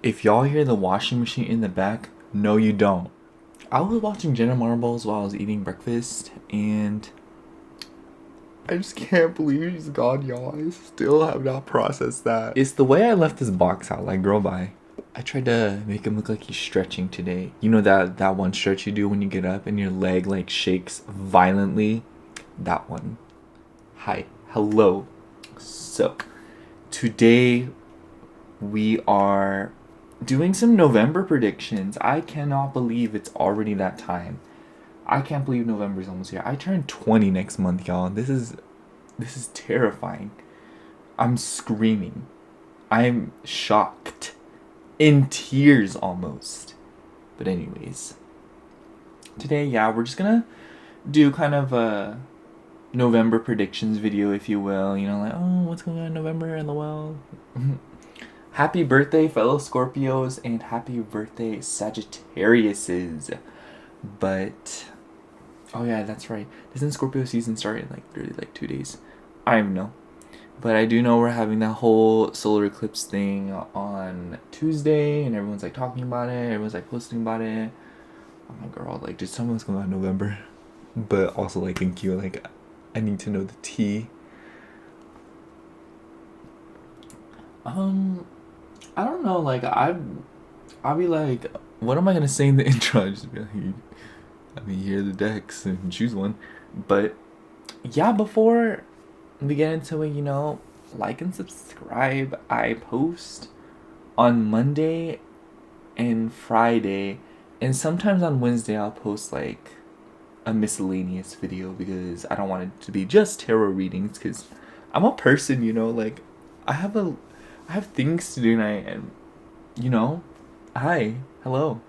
If y'all hear the washing machine in the back, no, you don't. I was watching Jenna Marbles while I was eating breakfast, and I just can't believe she's gone, y'all. I still have not processed that. It's the way I left this box out, like, girl, bye. I tried to make him look like he's stretching today. You know that one stretch you do when you get up and your leg, like, shakes violently? That one. Hi. Hello. So, today we are doing some November predictions. I cannot believe it's already that time. I can't believe November's almost here. I turn 20 next month, y'all. This is terrifying. I'm screaming. I'm shocked. In tears almost. But anyways, today, yeah, we're just gonna do kind of a November predictions video, if you will. You know, like, oh, what's going on in November, LOL. Happy birthday, fellow Scorpios, and happy birthday, Sagittariuses. But, oh yeah, that's right. Doesn't Scorpio season start in like literally like 2 days? I don't even know. But I do know we're having that whole solar eclipse thing on Tuesday, and everyone's like talking about it, everyone's like posting about it. Oh my girl, like, just tell me what's going on in November. But also, like, thank you, like, I need to know the tea. I don't know, like, I'll be like, what am I gonna say in the intro? I'll just be like, hear the decks and choose one. But yeah, before we get into it, you know, like and subscribe. I post on Monday and Friday, and sometimes on Wednesday I'll post like a miscellaneous video because I don't want it to be just tarot readings, because I'm a person, you know, like I have things to do, and you know, hi, hello.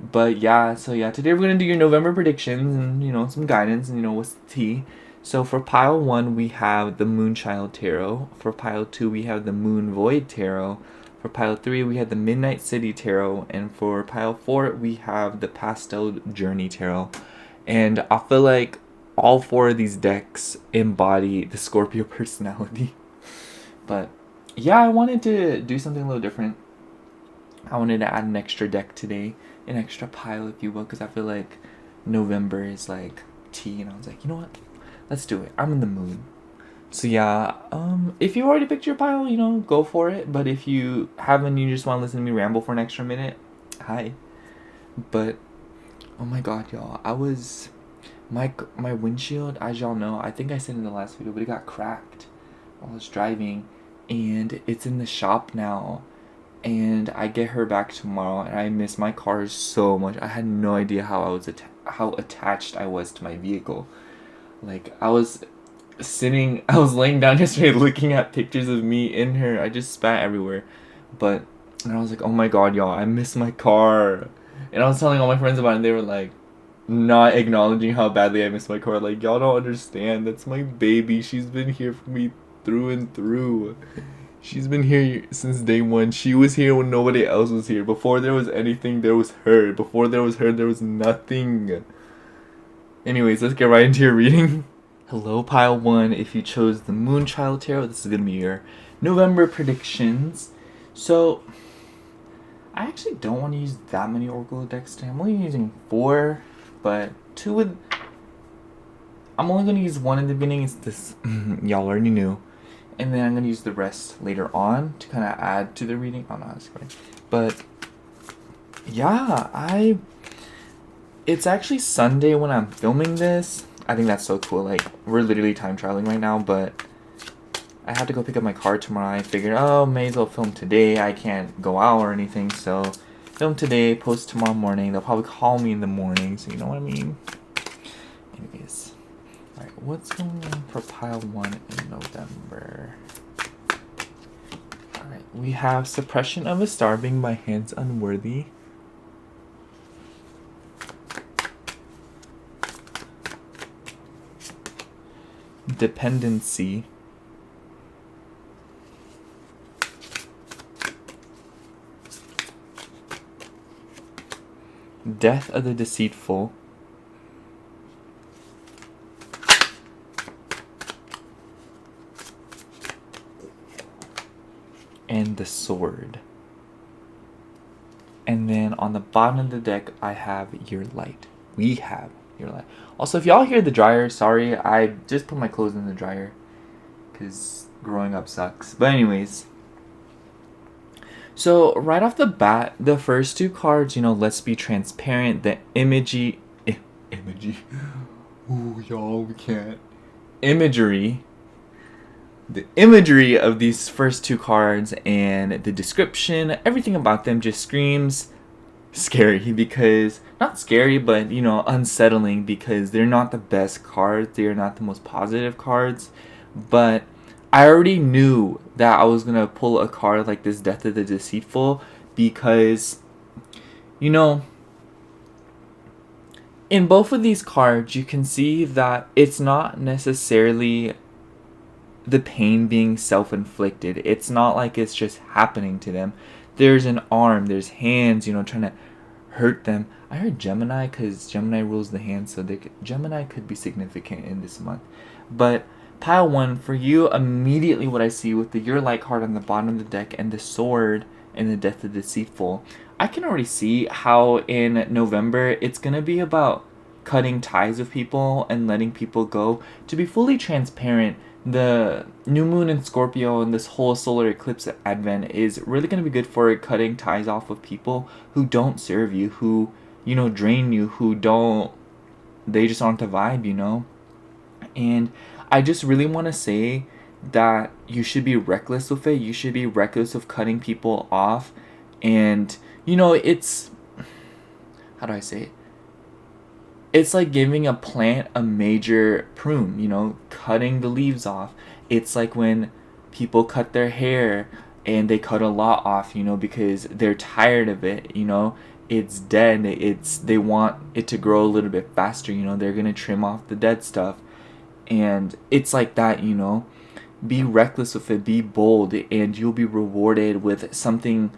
But yeah, so yeah, today we're gonna do your November predictions and, you know, some guidance and, you know, what's the tea. So for pile 1 we have the Moonchild Tarot. For pile 2 we have the Moon Void Tarot. For pile 3 we have the Midnight City Tarot, and for pile 4 we have the Pastel Journey Tarot. And I feel like all 4 of these decks embody the Scorpio personality. But yeah, I wanted to do something a little different. I wanted to add an extra deck today, an extra pile, if you will, because I feel like November is like tea, and I was like, you know what? Let's do it. I'm in the mood. So yeah, if you already picked your pile, you know, go for it. But if you haven't, you just want to listen to me ramble for an extra minute, hi. But oh my god, y'all, my windshield, as y'all know, I think I said in the last video, but it got cracked while I was driving, and it's in the shop now. And I get her back tomorrow, and I miss my car so much. I had no idea how how attached I was to my vehicle. Like, I was laying down yesterday looking at pictures of me in her. I just spat everywhere. And I was like, oh my god, y'all, I miss my car. And I was telling all my friends about it, and they were like, not acknowledging how badly I miss my car. Like, y'all don't understand. That's my baby. She's been here for me through and through. She's been here since day one. She was here when nobody else was here. Before there was anything, there was her. Before there was her, there was nothing. Anyways, let's get right into your reading. Hello, pile 1. If you chose the Moonchild Tarot, this is going to be your November predictions. So, I actually don't want to use that many Oracle decks today. I'm only using 4, but 2 with... I'm only going to use 1 in the beginning. It's this. Y'all already knew. And then I'm going to use the rest later on to kind of add to the reading. Oh, no, that's great. But, yeah, it's actually Sunday when I'm filming this. I think that's so cool. Like, we're literally time traveling right now, but I have to go pick up my car tomorrow. I figured, oh, may as well film today. I can't go out or anything, so film today, post tomorrow morning. They'll probably call me in the morning, so you know what I mean? Anyways. Alright, what's going on for pile 1 in November? Alright, we have Suppression of a Star being by Hands Unworthy. Dependency. Death of the Deceitful. And the Sword. And then on the bottom of the deck, I have your light. We have your light. Also, if y'all hear the dryer, sorry, I just put my clothes in the dryer because growing up sucks. But anyways, so right off the bat, the first two cards, let's be transparent. The imagery. Ooh, y'all, we can't. Imagery. The imagery of these first two cards and the description, everything about them just screams scary because, not scary, but, unsettling because they're not the best cards. They are not the most positive cards. But I already knew that I was going to pull a card like this, Death of the Deceitful, because, in both of these cards, you can see that it's not necessarily the pain being self-inflicted. It's not like it's just happening to them. There's an arm, there's hands, trying to hurt them. I heard Gemini because Gemini rules the hand, so Gemini could be significant in this month. But pile 1, for you, immediately what I see with the Your Light card on the bottom of the deck and the Sword and the Death of the Deceitful, I can already see how in November it's going to be about cutting ties with people and letting people go. To be fully transparent, the new moon in Scorpio and this whole solar eclipse advent is really going to be good for cutting ties off with people who don't serve you, who, drain you, they just aren't the vibe. And I just really want to say that you should be reckless with it. You should be reckless with cutting people off. And, it's, how do I say it? It's like giving a plant a major prune, cutting the leaves off. It's like when people cut their hair and they cut a lot off, because they're tired of it, it's dead. They want it to grow a little bit faster, they're going to trim off the dead stuff. And it's like that, be reckless with it, be bold, and you'll be rewarded with something.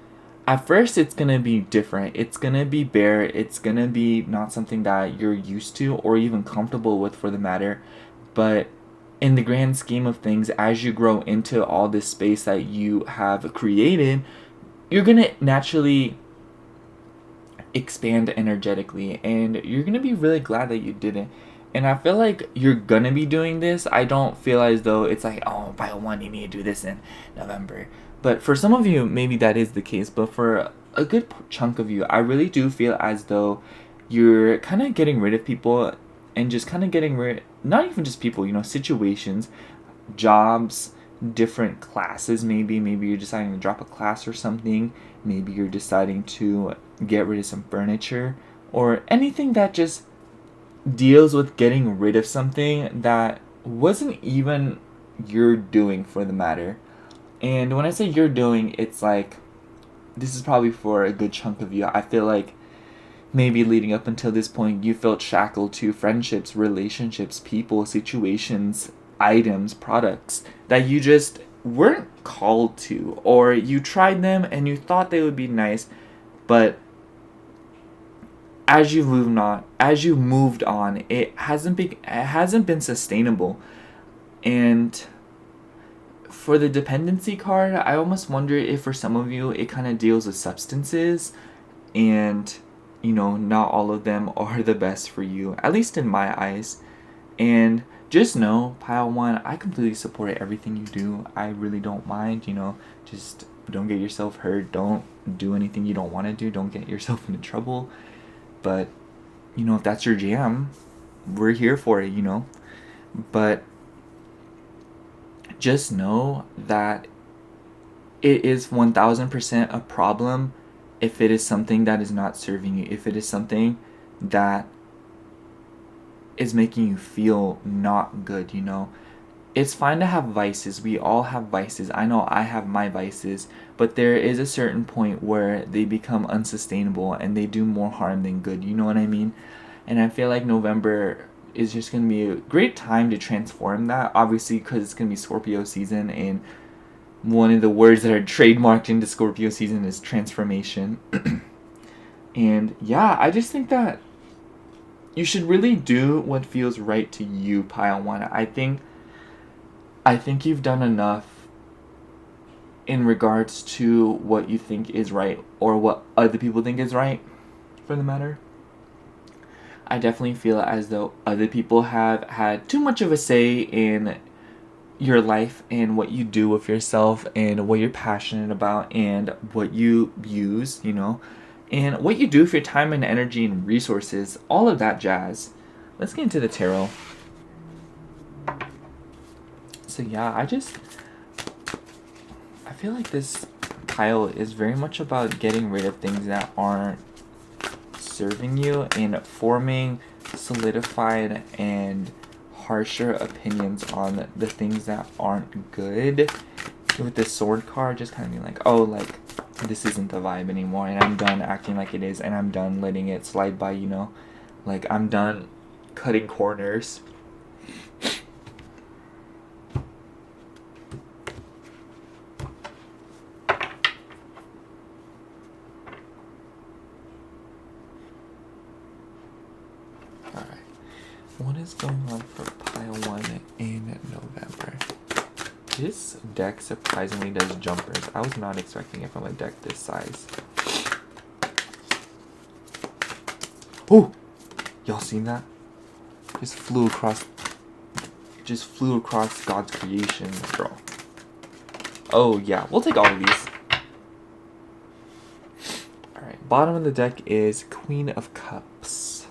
At first, it's going to be different. It's going to be bare. It's going to be not something that you're used to or even comfortable with, for the matter. But in the grand scheme of things, as you grow into all this space that you have created, you're going to naturally expand energetically. And you're going to be really glad that you did it. And I feel like you're going to be doing this. I don't feel as though it's like, oh, by 1, you need to do this in November. But for some of you, maybe that is the case. But for a good chunk of you, I really do feel as though you're kind of getting rid of people and just kind of getting rid, not even just people, situations, jobs, different classes maybe. Maybe you're deciding to drop a class or something. Maybe you're deciding to get rid of some furniture or anything that just deals with getting rid of something that wasn't even your doing, for the matter. And when I say you're doing, it's like, this is probably for a good chunk of you. I feel like maybe leading up until this point, you felt shackled to friendships, relationships, people, situations, items, products that you just weren't called to, or you tried them and you thought they would be nice, but as you moved on, it hasn't been sustainable. And for the dependency card, I almost wonder if for some of you it kind of deals with substances, and not all of them are the best for you, at least in my eyes. And just know, pile 1, I completely support everything you do. I really don't mind. Just don't get yourself hurt. Don't do anything you don't want to do. Don't get yourself into trouble. But if that's your jam, we're here for it. But just know that it is 1000% a problem if it is something that is not serving you, if it is something that is making you feel not good. It's fine to have vices. We all have vices. I know I have my vices, but there is a certain point where they become unsustainable and they do more harm than good. You know what I mean? And I feel like November is just going to be a great time to transform that, obviously, because it's going to be Scorpio season, and one of the words that are trademarked into Scorpio season is transformation. And yeah, I just think that you should really do what feels right to you, pile 1. I think you've done enough in regards to what you think is right or what other people think is right, for the matter. I definitely feel as though other people have had too much of a say in your life and what you do with yourself and what you're passionate about and what you use, and what you do with your time and energy and resources, all of that jazz. Let's get into the tarot. So yeah, I feel like this pile is very much about getting rid of things that aren't serving you and forming solidified and harsher opinions on the things that aren't good. With this sword card, just kind of being like, oh, like, this isn't the vibe anymore, and I'm done acting like it is, and I'm done letting it slide by, like, I'm done cutting corners. Alright, what is going on for pile 1 in November? This deck surprisingly does jumpers. I was not expecting it from a deck this size. Oh! Y'all seen that? Just flew across God's creation, girl. Oh yeah, we'll take all of these. Alright, bottom of the deck is Queen of Cups.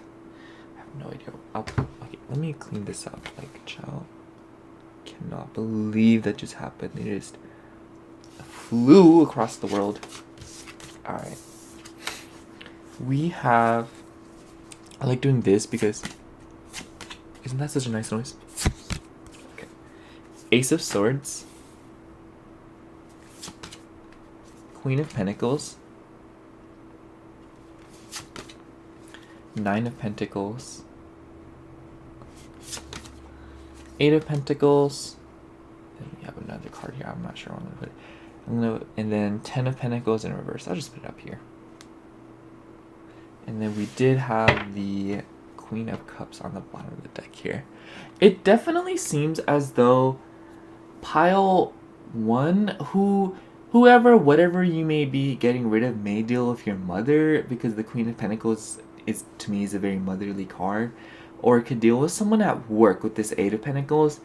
I have no idea. Okay, let me clean this up. Like, child. Cannot believe that just happened. It just flew across the world. Alright. We have... I like doing this because... Isn't that such a nice noise? Okay. Ace of Swords. Queen of Pentacles. Nine of Pentacles. Eight of Pentacles. Then we have another card here. I'm not sure where I'm gonna put it. And then 10 of Pentacles in reverse. I'll just put it up here. And then we did have the Queen of Cups on the bottom of the deck here. It definitely seems as though pile 1, whoever, whatever you may be getting rid of, may deal with your mother, because the Queen of Pentacles is, to me, is a very motherly card. Or it could deal with someone at work with this Eight of Pentacles.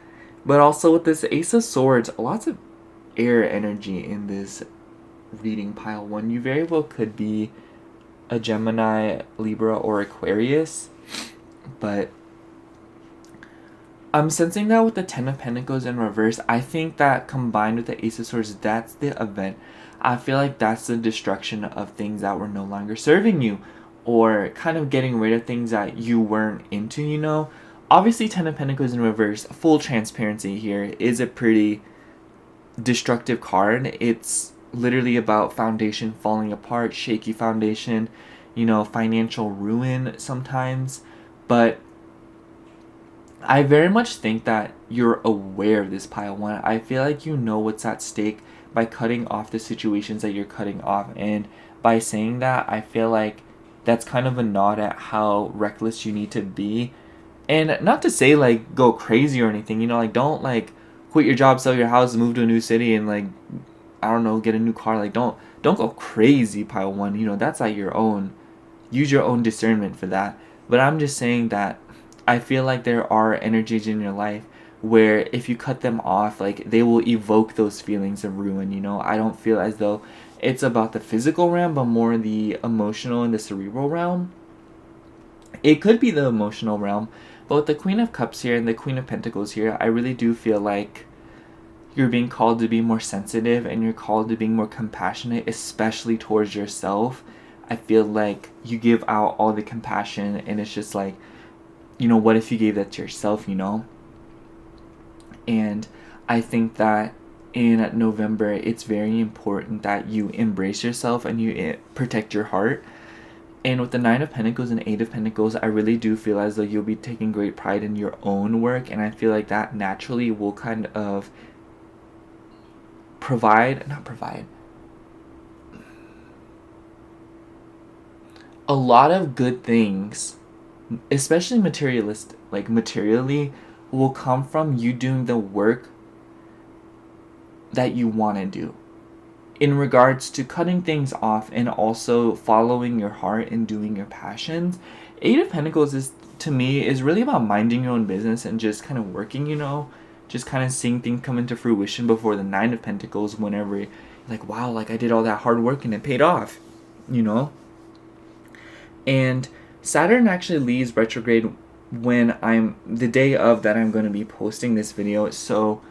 But also with this Ace of Swords, lots of air energy in this reading pile 1. You very well could be a Gemini, Libra, or Aquarius. But I'm sensing that with the 10 of Pentacles in reverse. I think that combined with the Ace of Swords, that's the event. I feel like that's the destruction of things that were no longer serving you. Or kind of getting rid of things that you weren't into, Obviously, 10 of Pentacles in reverse, full transparency here, is a pretty destructive card. It's literally about foundation falling apart, shaky foundation, financial ruin sometimes. But I very much think that you're aware of this pile 1. I feel like you know what's at stake by cutting off the situations that you're cutting off. And by saying that, I feel like that's kind of a nod at how reckless you need to be. And not to say, like, go crazy or anything, like, don't, like, quit your job, sell your house, move to a new city, and, like, I don't know, get a new car. Like, don't go crazy, pile 1. That's at your own. Use your own discernment for that. But I'm just saying that I feel like there are energies in your life where if you cut them off, like, they will evoke those feelings of ruin, I don't feel as though it's about the physical realm, but more the emotional and the cerebral realm. It could be the emotional realm, but with the Queen of Cups here and the Queen of Pentacles here, I really do feel like you're being called to be more sensitive and you're called to being more compassionate, especially towards yourself. I feel like you give out all the compassion and it's just like, what if you gave that to yourself, And I think that in November, it's very important that you embrace yourself and you protect your heart. And with the 9 of Pentacles and 8 of Pentacles, I really do feel as though you'll be taking great pride in your own work. And I feel like that naturally will kind of a lot of good things, especially materially, will come from you doing the work that you want to do. in regards to cutting things off and also following your heart and doing your passions. Eight of Pentacles is, to me, is really about minding your own business and just kind of working, just kind of seeing things come into fruition before the Nine of Pentacles, whenever you're like, wow, like I did all that hard work and it paid off, And Saturn actually leaves retrograde when the day of that I'm going to be posting this video. So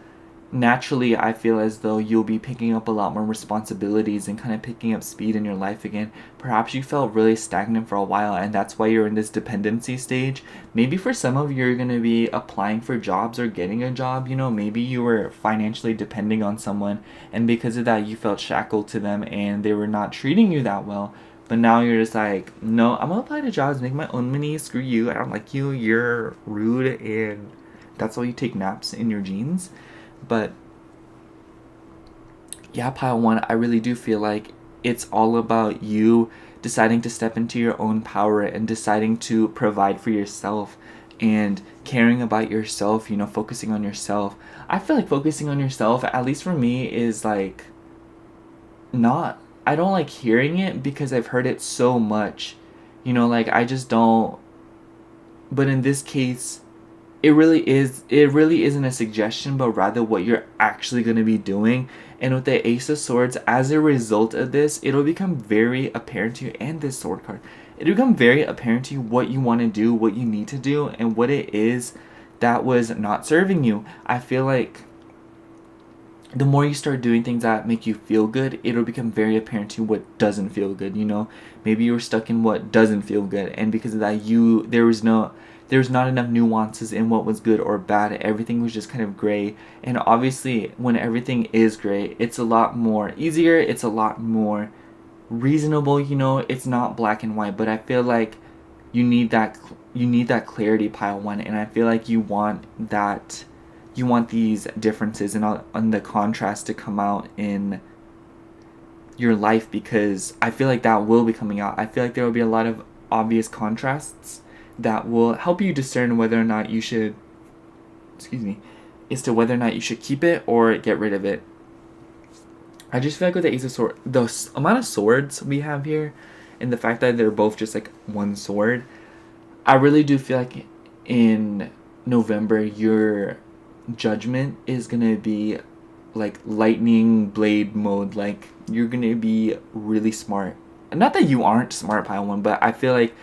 naturally, I feel as though you'll be picking up a lot more responsibilities and kind of picking up speed in your life again. Perhaps you felt really stagnant for a while, and that's why you're in this dependency stage. Maybe for some of you, you're going to be applying for jobs or getting a job. Maybe you were financially depending on someone, and because of that, you felt shackled to them and they were not treating you that well. But now you're just like, no, I'm going to apply to jobs, make my own money, screw you, I don't like you, you're rude, and that's why you take naps in your jeans. But yeah, pile one, I really do feel like it's all about you deciding to step into your own power and deciding to provide for yourself and caring about yourself, focusing on yourself. I feel like focusing on yourself, at least for me, is like I don't like hearing it because I've heard it so much. I just don't. But in this case, it really isn't a suggestion, but rather what you're actually going to be doing. And with the Ace of Swords, as a result of this, it'll become very apparent to you, and this sword card, it'll become very apparent to you what you want to do, what you need to do, and what it is that was not serving you. I feel like the more you start doing things that make you feel good, it'll become very apparent to you what doesn't feel good. Maybe you were stuck in what doesn't feel good, and because of that, there's not enough nuances in what was good or bad. Everything was just kind of gray. And obviously, when everything is gray, it's a lot more easier. It's a lot more reasonable. It's not black and white. But I feel like you need that clarity, pile one. And I feel like you want that. You want these differences and the contrast to come out in your life, because I feel like that will be coming out. I feel like there will be a lot of obvious contrasts that will help you discern whether or not you should, as to whether or not you should keep it or get rid of it. I just feel like with the Ace of Swords, the amount of swords we have here, and the fact that they're both just like one sword, I really do feel like in November, your judgment is going to be like lightning blade mode. Like, you're going to be really smart. Not that you aren't smart, pile one, but I feel like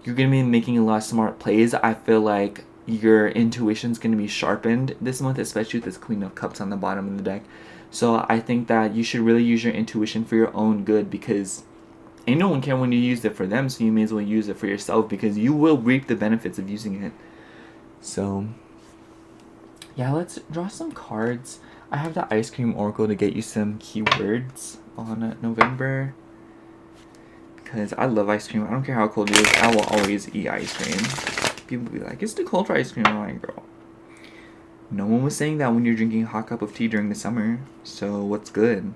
you're going to be making a lot of smart plays. I feel like your intuition's going to be sharpened this month, especially with this Queen of Cups on the bottom of the deck. So I think that you should really use your intuition for your own good, because ain't no one care when you use it for them, so you may as well use it for yourself, because you will reap the benefits of using it. So yeah, let's draw some cards. I have the Ice Cream Oracle to get you some keywords on November, because I love ice cream. I don't care how cold it is. I will always eat ice cream. People be like, it's too cold for ice cream. I'm like, girl, no one was saying that when you're drinking a hot cup of tea during the summer. So what's good?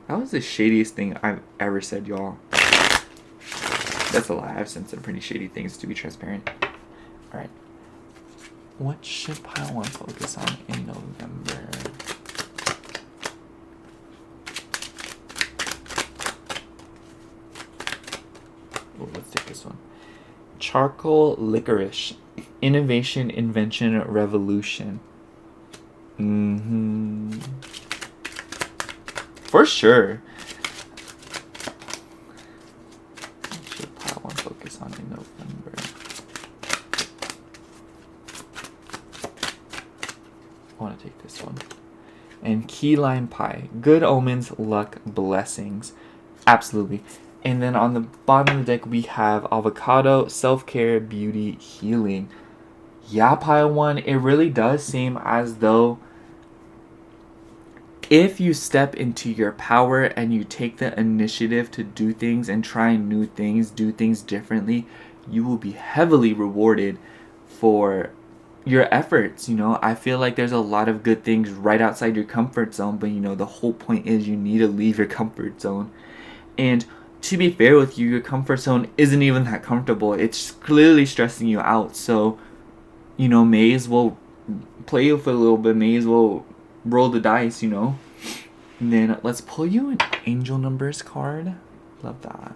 That was the shadiest thing I've ever said, y'all. That's a lie. I've said some pretty shady things, to be transparent. Alright. What should pile one focus on in November? Oh, let's take this one. Charcoal licorice. Innovation, invention, revolution. For sure. What should pile one focus on in November? I want to take this one. And key lime pie. Good omens, luck, blessings. Absolutely. And then on the bottom of the deck, we have avocado, self-care, beauty, healing. Yeah, pile one, it really does seem as though if you step into your power and you take the initiative to do things and try new things, do things differently, you will be heavily rewarded for your efforts. I feel like there's a lot of good things right outside your comfort zone, but the whole point is you need to leave your comfort zone. And to be fair with you, your comfort zone isn't even that comfortable. It's clearly stressing you out. So, may as well play with it a little bit. May as well roll the dice, you know. And then let's pull you an angel numbers card. Love that.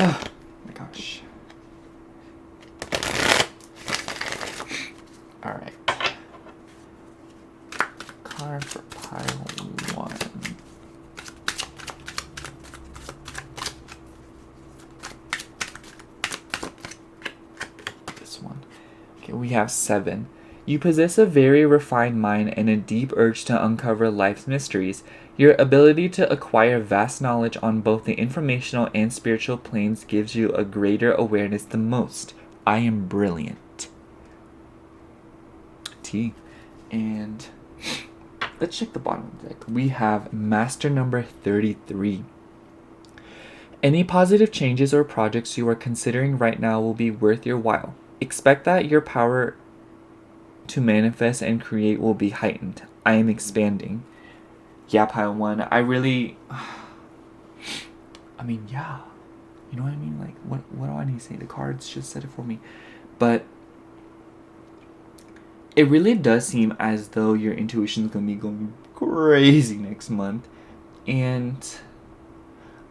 Oh my gosh. Alright. Card for pile 1. This one. Okay, we have 7. You possess a very refined mind and a deep urge to uncover life's mysteries. Your ability to acquire vast knowledge on both the informational and spiritual planes gives you a greater awareness than most. I am brilliant. T. And let's check the bottom of the deck. We have Master number 33. Any positive changes or projects you are considering right now will be worth your while. Expect that your power to manifest and create will be heightened. I am expanding. Yeah, pile 1. I mean, yeah. You know what I mean? Like, what do I need to say? The cards just said it for me. But it really does seem as though your intuition is going to be going crazy next month. And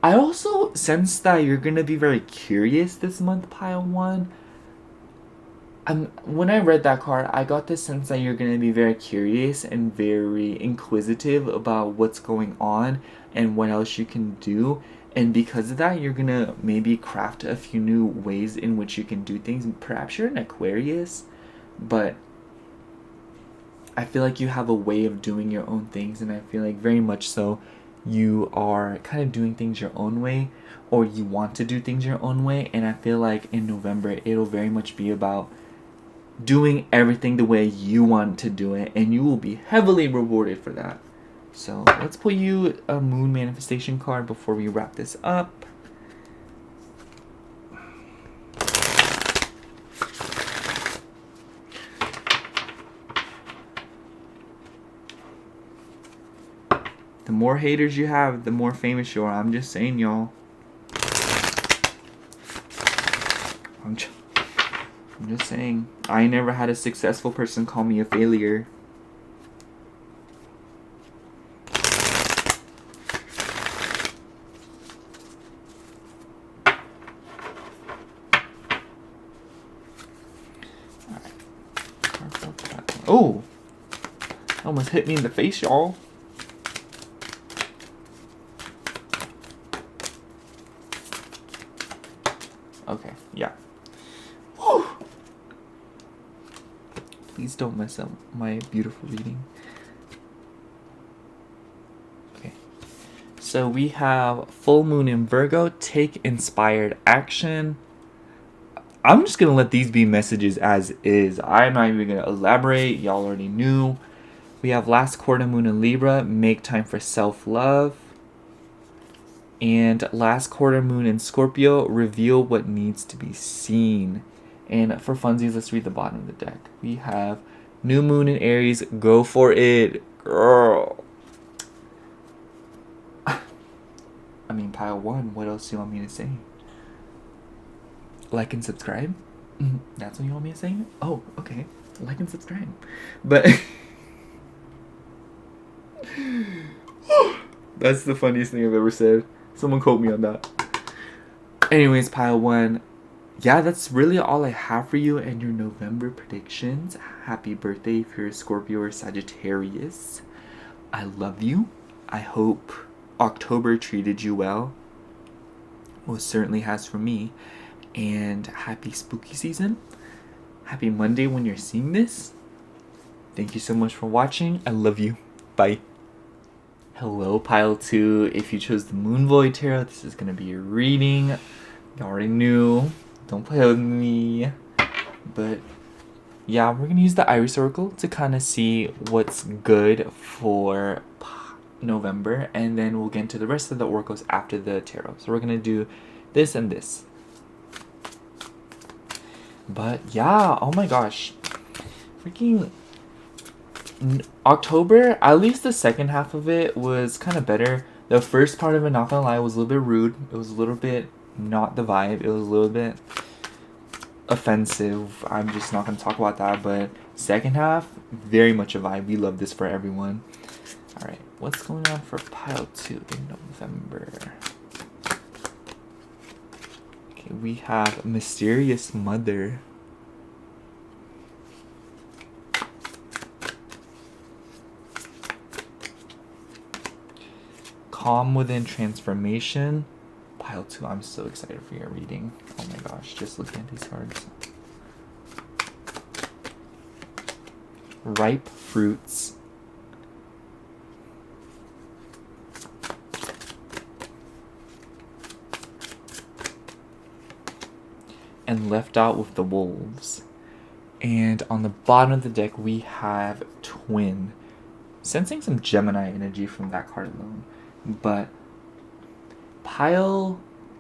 I also sense that you're going to be very curious this month, pile 1. When I read that card, I got the sense that you're going to be very curious and very inquisitive about what's going on and what else you can do. And because of that, you're going to maybe craft a few new ways in which you can do things. Perhaps you're an Aquarius, but I feel like you have a way of doing your own things. And I feel like very much so you are kind of doing things your own way, or you want to do things your own way. And I feel like in November, it'll very much be about doing everything the way you want to do it, and you will be heavily rewarded for that. So let's pull you a moon manifestation card before we wrap this up. The more haters you have, the more famous you are. I'm just saying, y'all. I'm just saying. I never had a successful person call me a failure. Oh! Almost hit me in the face, y'all. Okay, yeah. Whew. Please don't mess up my beautiful reading. Okay. So we have full moon in Virgo. Take inspired action. I'm just going to let these be messages as is. I'm not even going to elaborate. Y'all already knew. We have last quarter moon in Libra. Make time for self-love. And last quarter moon in Scorpio. Reveal what needs to be seen. And for funsies, let's read the bottom of the deck. We have new moon in Aries. Go for it, girl. I mean, pile 1. What else do you want me to say? Like and subscribe? That's what you want me to say? Oh, okay. Like and subscribe. But that's the funniest thing I've ever said. Someone quote me on that. Anyways, pile 1. Yeah, that's really all I have for you and your November predictions. Happy birthday if you're a Scorpio or Sagittarius. I love you. I hope October treated you well. Most certainly has for me. And happy spooky season. Happy Monday when you're seeing this. Thank you so much for watching. I love you. Bye. Hello, pile 2. If you chose the Moon Void Tarot, this is going to be your reading. You already knew. Don't play with me. But yeah, we're going to use the Iris Oracle to kind of see what's good for November. And then we'll get into the rest of the oracles after the tarot. So we're going to do this and this. But yeah, oh my gosh. Freaking October, at least the second half of it was kind of better. The first part of it, not gonna lie, was a little bit rude. It was a little bit not the vibe. It was a little bit offensive. I'm just not gonna talk about that. But second half, very much a vibe. We love this for everyone. All right, what's going on for pile 2 in November? Okay, we have Mysterious Mother. Calm Within Transformation. Pile 2, I'm so excited for your reading. Oh my gosh, just looking at these cards. Ripe Fruits. And Left Out with the Wolves. And on the bottom of the deck, we have Twin. Sensing some Gemini energy from that card alone. But pile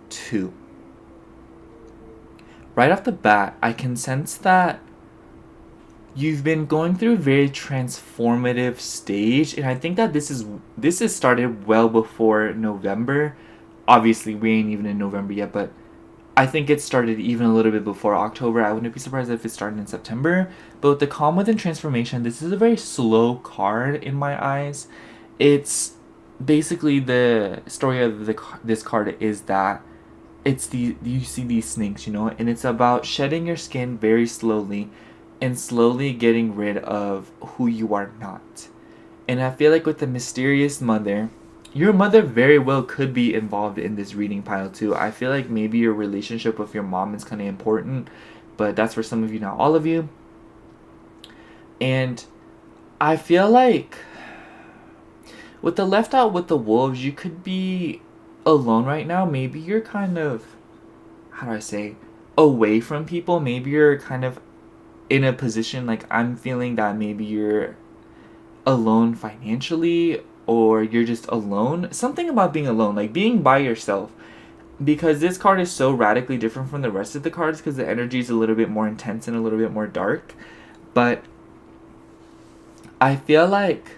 2. Right off the bat, I can sense that you've been going through a very transformative stage, and I think that this is started well before November. Obviously, we ain't even in November yet, but I think it started even a little bit before October. I wouldn't be surprised if it started in September. But with the Calm Within Transformation, this is a very slow card in my eyes. It's basically the story of this card is that you see these snakes, and it's about shedding your skin very slowly and slowly getting rid of who you are not. And I feel like with the Mysterious Mother, your mother very well could be involved in this reading pile too. I feel like maybe your relationship with your mom is kind of important, but that's for some of you, not all of you. And I feel like with the Left Out with the Wolves, you could be alone right now. Maybe you're kind of, how do I say, away from people. Maybe you're kind of in a position like I'm feeling that maybe you're alone financially, or you're just alone. Something about being alone, like being by yourself. Because this card is so radically different from the rest of the cards because the energy is a little bit more intense and a little bit more dark. But I feel like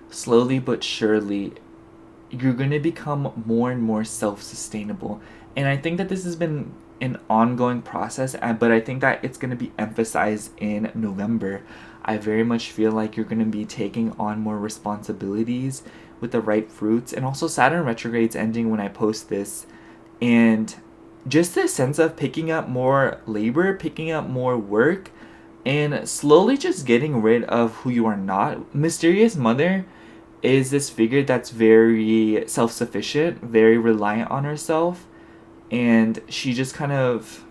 slowly but surely you're going to become more and more self-sustainable. And I think that this has been an ongoing process, but I think that it's going to be emphasized in November. I very much feel like you're going to be taking on more responsibilities with the ripe fruits, and also Saturn retrograde's ending when I post this. And just this sense of picking up more labor, picking up more work, and slowly just getting rid of who you are not. Mysterious Mother is this figure that's very self-sufficient, very reliant on herself, and she just kind of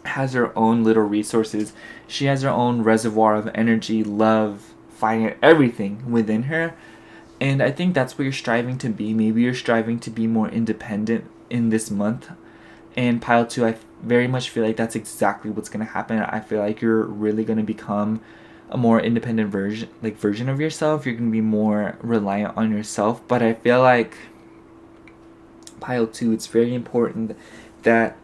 has her own little resources. She has her own reservoir of energy, love, fire, everything within her. And I think that's what you're striving to be. Maybe you're striving to be more independent in this month. And pile 2, I very much feel like that's exactly what's going to happen. I feel like you're really going to become a more independent version of yourself. You're going to be more reliant on yourself. But I feel like pile 2, it's very important that,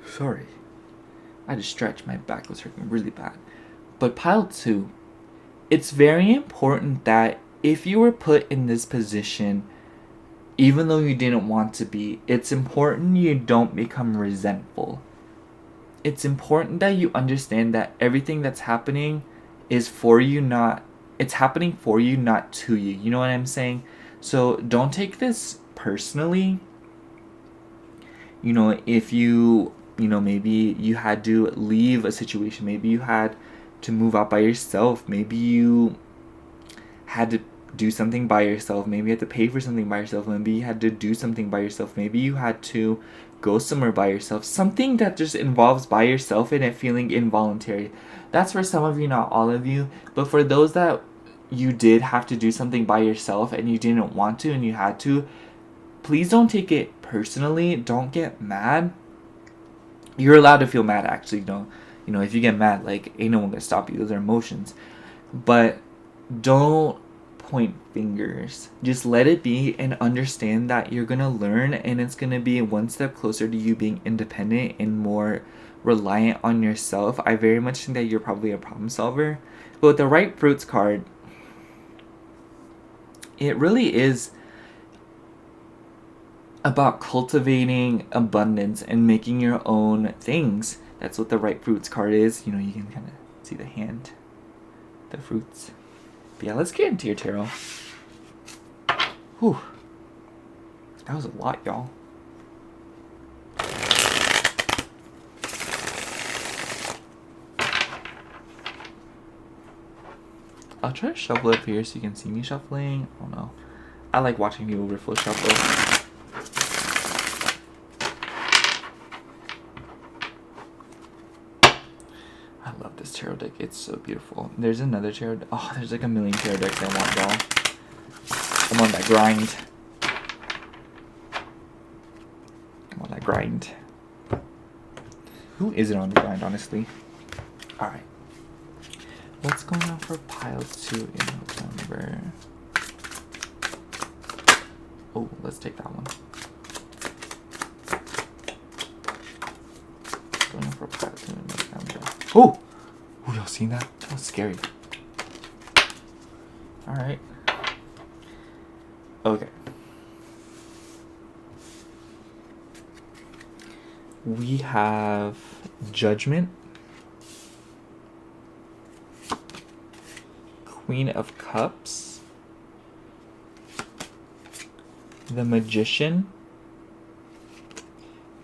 sorry, I just stretched, my back was hurting really bad. But pile 2, it's very important that if you were put in this position, even though you didn't want to be, it's important you don't become resentful. It's important that you understand that everything that's happening is for you, it's happening for you, not to you. You know what I'm saying? So don't take this personally. If maybe you had to leave a situation, maybe you had to move out by yourself, maybe you had to do something by yourself, maybe you had to pay for something by yourself, maybe you had to do something by yourself, maybe you had to go somewhere by yourself, something that just involves by yourself and it feeling involuntary. That's for some of you, not all of you. But for those that you did have to do something by yourself and you didn't want to and you had to, please don't take it personally. Don't get mad. You're allowed to feel mad, actually. If you get mad, like, ain't no one gonna stop you. Those are emotions. But don't point fingers. Just let it be and understand that you're gonna learn, and it's gonna be one step closer to you being independent and more reliant on yourself. I very much think that you're probably a problem solver. But with the right fruits card, it really is about cultivating abundance and making your own things. That's what the right fruits card is. You know, you can kind of see the hand, the fruits. But yeah, let's get into your tarot. Whew. That was a lot, y'all. I'll try to shuffle up here so you can see me shuffling. I don't know. I like watching people overflow shuffle. I love this tarot deck. It's so beautiful. There's another tarot deck. Oh, there's like a million tarot decks I want, y'all. I'm on that grind. I'm on that grind. Who isn't on the grind, honestly? Alright. What's going on for pile 2 in November? Oh, let's take that one. Going on for pile 2 in November. Oh! Oh, y'all seen that? That was scary. Alright. Okay. We have Judgment, Queen of Cups, the Magician,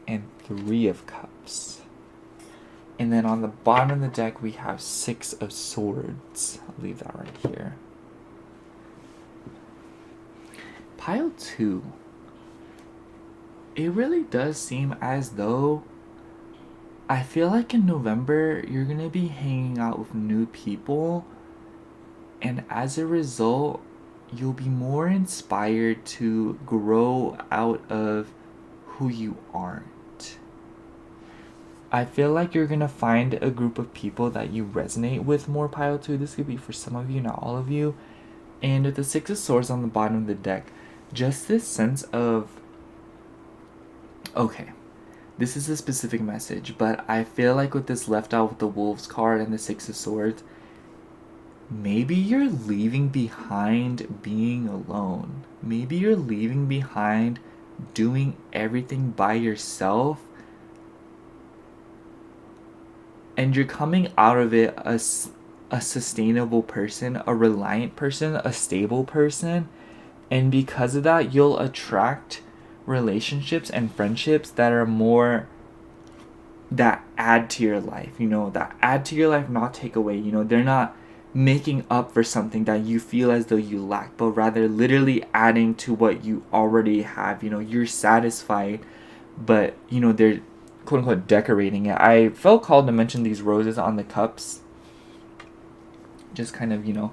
and Three of Cups. And then on the bottom of the deck, we have Six of Swords. I'll leave that right here. Pile 2. It really does seem as though I feel like in November, you're going to be hanging out with new people. And as a result, you'll be more inspired to grow out of who you aren't. I feel like you're going to find a group of people that you resonate with more, pile 2. This could be for some of you, not all of you. And with the Six of Swords on the bottom of the deck, just this sense of, okay, this is a specific message, but I feel like with this left out with the Wolves card and the Six of Swords, maybe you're leaving behind being alone. Maybe you're leaving behind doing everything by yourself, and you're coming out of it as a sustainable person, a reliant person, a stable person. And because of that, you'll attract relationships and friendships that are more, that add to your life, you know, that add to your life, not take away. You know, they're not making up for something that you feel as though you lack, but rather literally adding to what you already have. You know, you're satisfied, but, you know, they're quote unquote decorating it. I felt called to mention these roses on the cups. Just kind of, you know,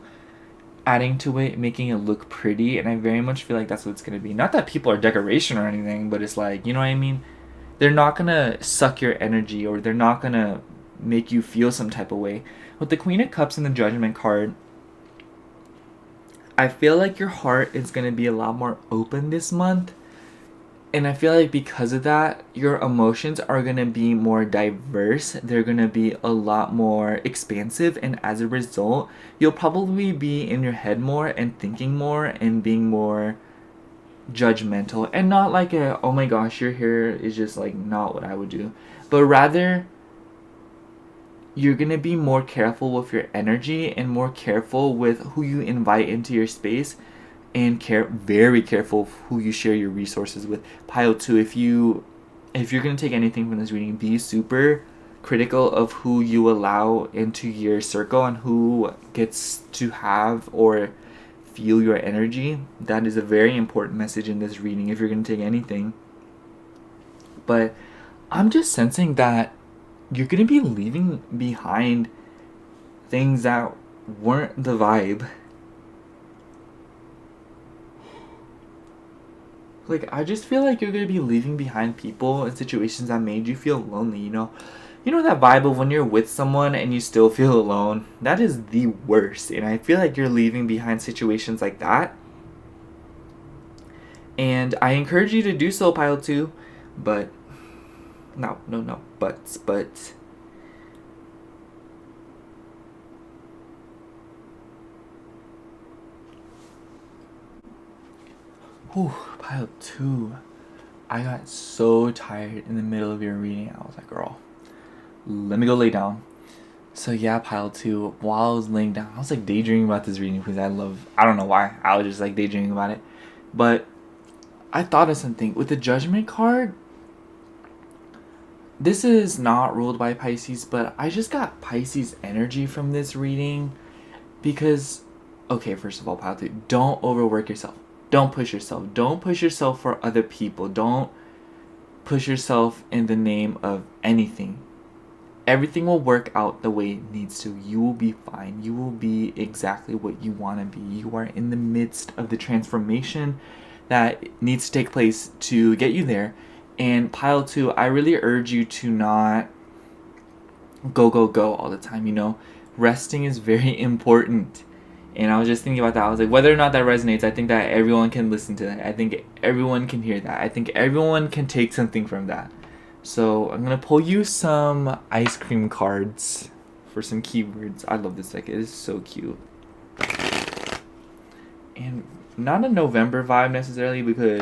adding to it, making it look pretty, and I very much feel like that's what it's going to be. Not that people are decoration or anything, but it's like, you know what I mean? They're not going to suck your energy, or they're not going to make you feel some type of way. With the Queen of Cups and the Judgment card, I feel like your heart is going to be a lot more open this month. And I feel like because of that, your emotions are going to be more diverse. They're going to be a lot more expansive. And as a result, you'll probably be in your head more and thinking more and being more judgmental. And not like a, oh my gosh, your hair is just like not what I would do. But rather, you're going to be more careful with your energy and more careful with who you invite into your space. And very careful of who you share your resources with. Pile 2, if you're going to take anything from this reading, be super critical of who you allow into your circle and who gets to have or feel your energy. That is a very important message in this reading if you're going to take anything. But I'm just sensing that you're going to be leaving behind things that weren't the vibe. Like, I just feel like you're going to be leaving behind people and situations that made you feel lonely, you know? You know that vibe of when you're with someone and you still feel alone? That is the worst. And I feel like you're leaving behind situations like that. And I encourage you to do so, Pile 2. But, no, but. Whew, Pile 2. I got so tired in the middle of your reading. I was like, girl, let me go lay down. So yeah, Pile 2, while I was laying down, I was like daydreaming about this reading because I don't know why, I was just like daydreaming about it. But I thought of something. With the Judgment card, this is not ruled by Pisces, but I just got Pisces energy from this reading because, okay, first of all, Pile 2, don't overwork yourself. Don't push yourself. Don't push yourself for other people. Don't push yourself in the name of anything. Everything will work out the way it needs to. You will be fine. You will be exactly what you want to be. You are in the midst of the transformation that needs to take place to get you there. And Pile 2, I really urge you to not go all the time, you know? Resting is very important. And I was just thinking about that. I was like, whether or not that resonates, I think that everyone can listen to that. I think everyone can hear that. I think everyone can take something from that. So I'm going to pull you some ice cream cards for some keywords. I love this deck. It is so cute. And not a November vibe necessarily because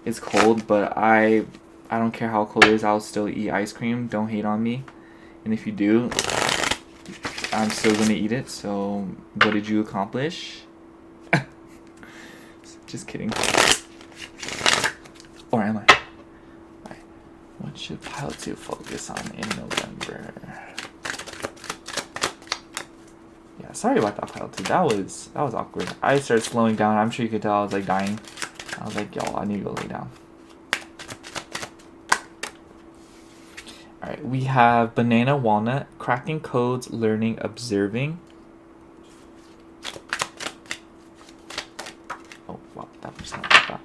it's cold, but I don't care how cold it is. I'll still eat ice cream. Don't hate on me. And if you do, I'm still going to eat it. So what did you accomplish? Just kidding. Or am I? What should Pile 2 focus on in November? Yeah, sorry about that, Pile 2. That was awkward. I started slowing down. I'm sure you could tell I was like dying. I was like, yo, I need to go lay down. Alright, we have banana, walnut, cracking codes, learning, observing. Oh, wow, that was not like that.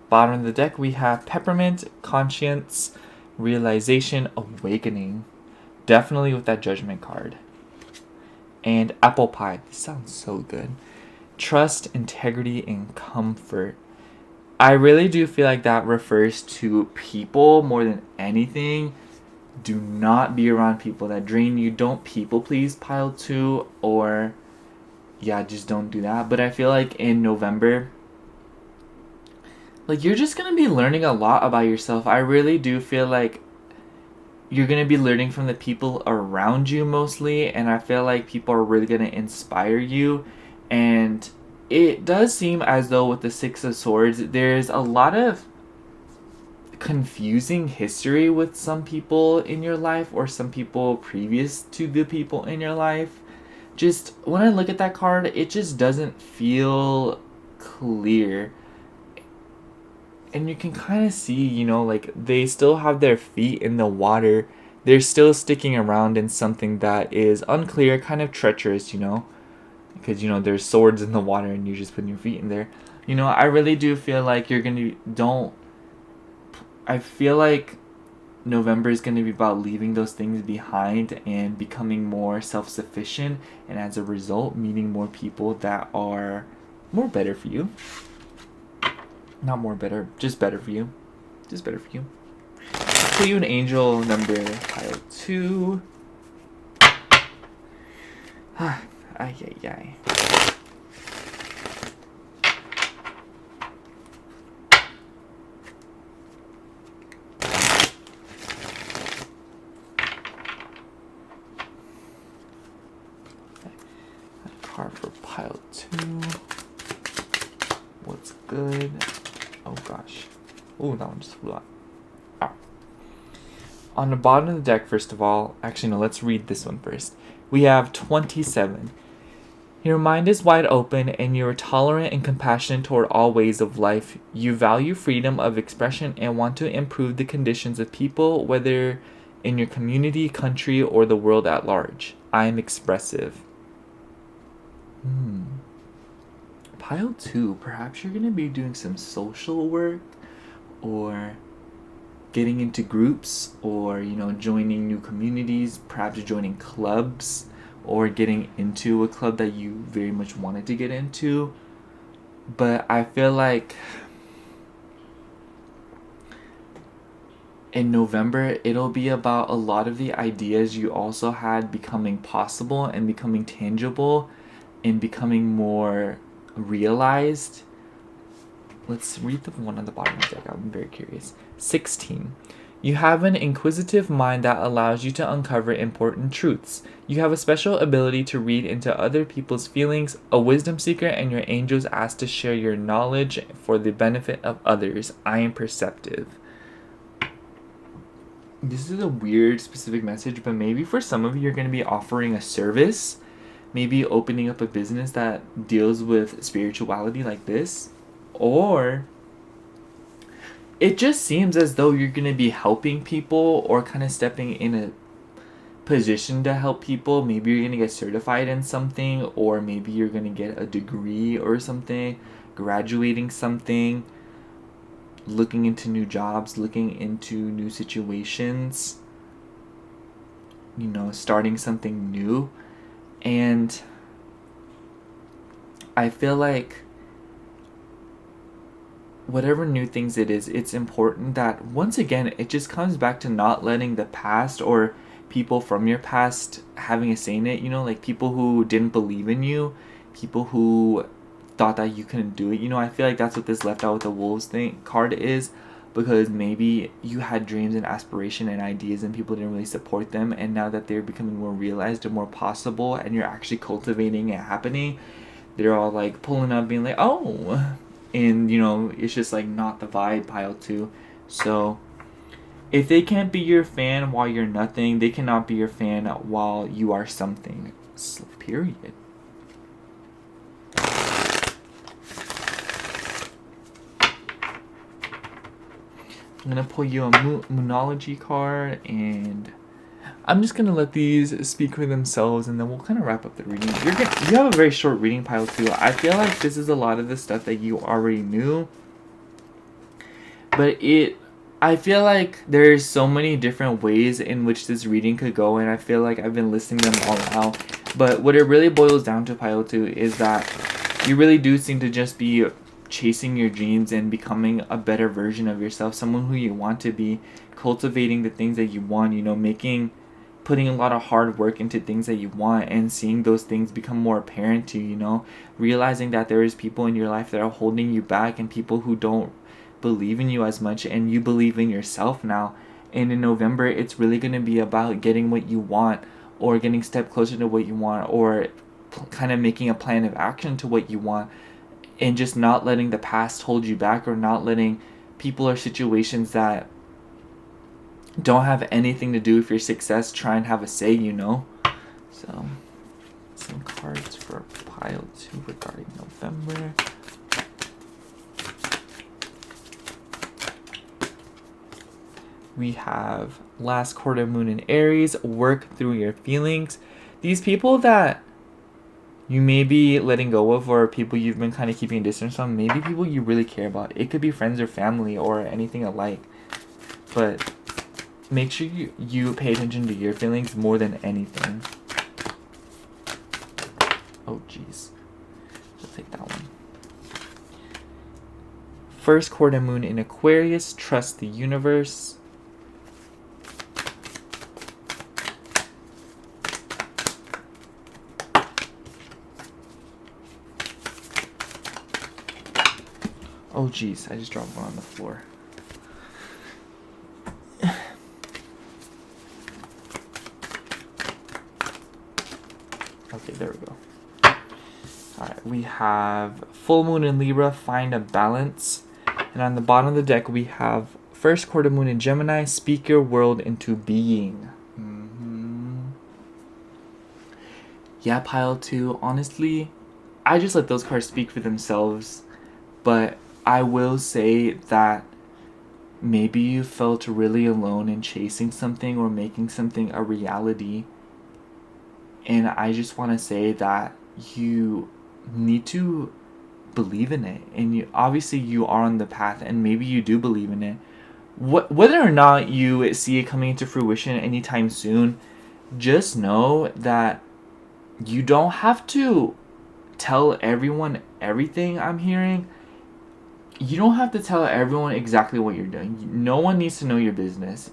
Bottom of the deck, we have peppermint, conscience, realization, awakening. Definitely with that Judgment card. And apple pie. This sounds so good. Trust, integrity, and comfort. I really do feel like that refers to people more than anything. Do not be around people that drain you. Don't people please, Pile 2. Or, yeah, just don't do that. But I feel like in November, like, you're just gonna be learning a lot about yourself. I really do feel like you're gonna be learning from the people around you mostly, and I feel like people are really gonna inspire you. And it does seem as though with the Six of Swords, there's a lot of confusing history with some people in your life or some people previous to the people in your life. Just when I look at that card, it just doesn't feel clear. And you can kind of see, you know, like they still have their feet in the water. They're still sticking around in something that is unclear, kind of treacherous, you know, because, you know, there's swords in the water and you're just putting your feet in there. You know, I really do feel like I feel like November is going to be about leaving those things behind and becoming more self-sufficient, and as a result, meeting more people that are more better for you. Not more better, just better for you. Just better for you. Put you an angel number Pile 2. Ay, ay, ay. Card for Pile 2. What's good? Oh gosh. Oh, that one just flew out. Ah. On the bottom of the deck, first of all, actually no, let's read this one first. We have 27. Your mind is wide open and you are tolerant and compassionate toward all ways of life. You value freedom of expression and want to improve the conditions of people, whether in your community, country, or the world at large. I am expressive. Pile 2, perhaps you're going to be doing some social work, or getting into groups, or joining new communities, perhaps joining clubs, or getting into a club that you very much wanted to get into. But I feel like in November, it'll be about a lot of the ideas you also had becoming possible and becoming tangible and becoming more realized. Let's read the one on the bottom of the deck. I'm very curious. 16. You have an inquisitive mind that allows you to uncover important truths. You have a special ability to read into other people's feelings, a wisdom seeker, and your angels ask to share your knowledge for the benefit of others. I am perceptive. This is a weird specific message, but maybe for some of you, you're going to be offering a service, maybe opening up a business that deals with spirituality like this, or it just seems as though you're going to be helping people or kind of stepping in a position to help people. Maybe you're going to get certified in something, or maybe you're going to get a degree or something, graduating something, looking into new jobs, looking into new situations, starting something new. And I feel like whatever new things it is, it's important that, once again, it just comes back to not letting the past or people from your past having a say in it, like people who didn't believe in you, people who thought that you couldn't do it. I feel like that's what this left out with the wolves thing card is, because maybe you had dreams and aspiration and ideas and people didn't really support them, and now that they're becoming more realized and more possible and you're actually cultivating it happening, they're all like pulling up being like, oh, and it's just like not the vibe, pile 2. So if they can't be your fan while you're nothing, they cannot be your fan while you are something. Period. I'm going to pull you a Moonology card, and I'm just going to let these speak for themselves, and then we'll kind of wrap up the reading. You have a very short reading, pile 2. I feel like this is a lot of the stuff that you already knew, but I feel like there's so many different ways in which this reading could go, and I feel like I've been listing them all out. But what it really boils down to, pile 2, is that you really do seem to just be chasing your dreams and becoming a better version of yourself, someone who you want to be, cultivating the things that you want, putting a lot of hard work into things that you want, and seeing those things become more apparent to you, realizing that there is people in your life that are holding you back, and people who don't believe in you as much, and you believe in yourself now. And in November, it's really going to be about getting what you want, or getting a step closer to what you want, or kind of making a plan of action to what you want, and just not letting the past hold you back, or not letting people or situations that don't have anything to do with your success try and have a say, So, some cards for pile 2 regarding November. We have last quarter moon in Aries, work through your feelings. These people that you may be letting go of, or people you've been kind of keeping distance from, maybe people you really care about. It could be friends or family or anything alike. But make sure you pay attention to your feelings more than anything. Oh, jeez. We'll take that one. First quarter moon in Aquarius, trust the universe. Oh, jeez, I just dropped one on the floor. Okay, there we go. Alright, we have full moon in Libra, find a balance. And on the bottom of the deck, we have first quarter moon in Gemini, speak your world into being. Yeah, pile 2, honestly, I just let those cards speak for themselves. But I will say that maybe you felt really alone in chasing something or making something a reality. And I just want to say that you need to believe in it. And obviously you are on the path, and maybe you do believe in it. whether or not you see it coming into fruition anytime soon, just know that you don't have to tell everyone everything. I'm hearing you don't have to tell everyone exactly what you're doing. No one needs to know your business.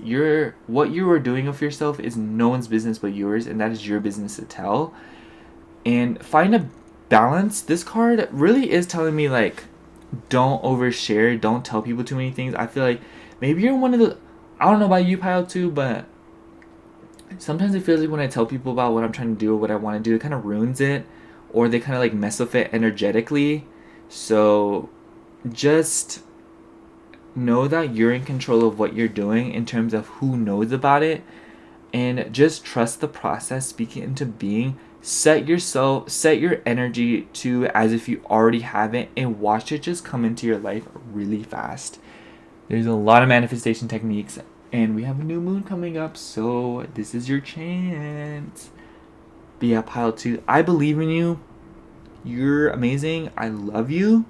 What you are doing of yourself is no one's business but yours, and that is your business to tell. And find a balance. This card really is telling me, like, don't overshare, don't tell people too many things. I feel like maybe you're one of the, I don't know about you, Pile 2, but sometimes it feels like when I tell people about what I'm trying to do or what I want to do, it kind of ruins it, or they kind of like mess with it energetically. So just know that you're in control of what you're doing in terms of who knows about it, and just trust the process, speak it into being. Set your energy to as if you already have it, and watch it just come into your life really fast. There's a lot of manifestation techniques, and we have a new moon coming up, so this is your chance. But yeah, Pile 2, I believe in you. You're amazing. I love you.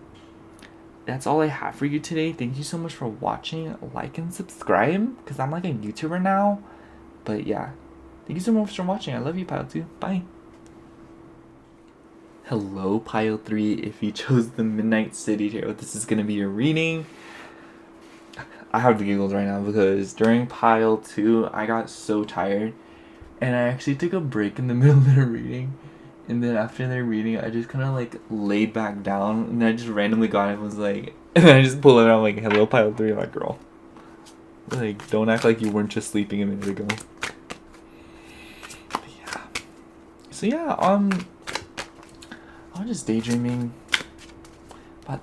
That's all I have for you today. Thank you so much for watching. Like and subscribe, because I'm like a YouTuber now. But yeah, thank you so much for watching. I love you, Pile 2. Bye. Hello, Pile 3. If you chose the Midnight City Tarot, this is going to be your reading. I have the giggles right now because during Pile 2, I got so tired. And I actually took a break in the middle of the reading. And then after the reading, I just kind of like laid back down. And I just randomly got it and was like, and then I just pulled it out. I'm like, hello, Pile 3. I'm like, girl. Like, don't act like you weren't just sleeping a minute ago. But yeah. So yeah, I'm just daydreaming about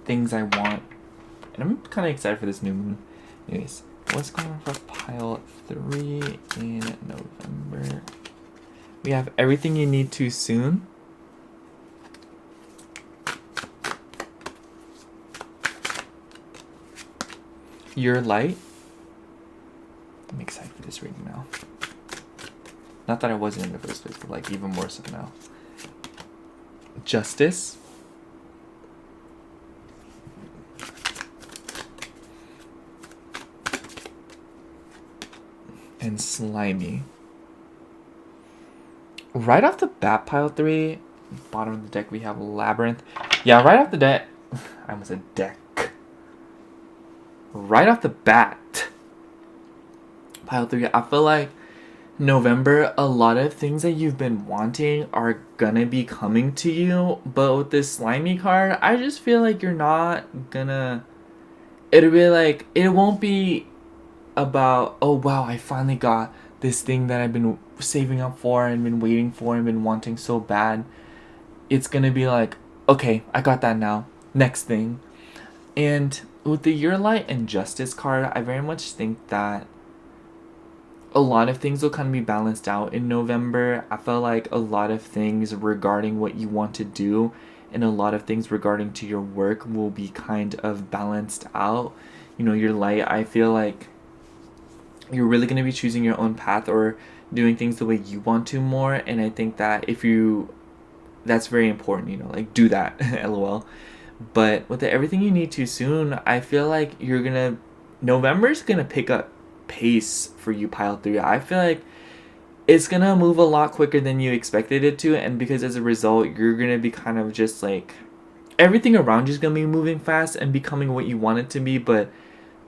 things I want. And I'm kind of excited for this new moon. Anyways, what's going on for Pile 3 in November? We have everything you need to soon. Your light. I'm excited for this reading now. Not that I wasn't in the first place, but like even more so now. Justice. And slimy. Right off the bat, Pile 3, bottom of the deck we have Labyrinth. Yeah, right off the deck, I almost said deck. Right off the bat, Pile 3, I feel like November, a lot of things that you've been wanting are gonna be coming to you. But with this slimy card, I just feel like you're not gonna, it'll be like, it won't be about, oh wow, I finally got this thing that I've been saving up for and been waiting for and been wanting so bad. It's gonna be like, okay, I got that now. Next thing. And with the Your Light and Justice card, I very much think that a lot of things will kind of be balanced out in November. I felt like a lot of things regarding what you want to do and a lot of things regarding to your work will be kind of balanced out. You know, Your Light, I feel like you're really going to be choosing your own path or doing things the way you want to more. And I think that that's very important, you know, like do that, lol. But with everything you need to soon, I feel like November's going to pick up pace for you, Pile 3. I feel like it's going to move a lot quicker than you expected it to. And because as a result, you're going to be kind of just like, everything around you is going to be moving fast and becoming what you want it to be. But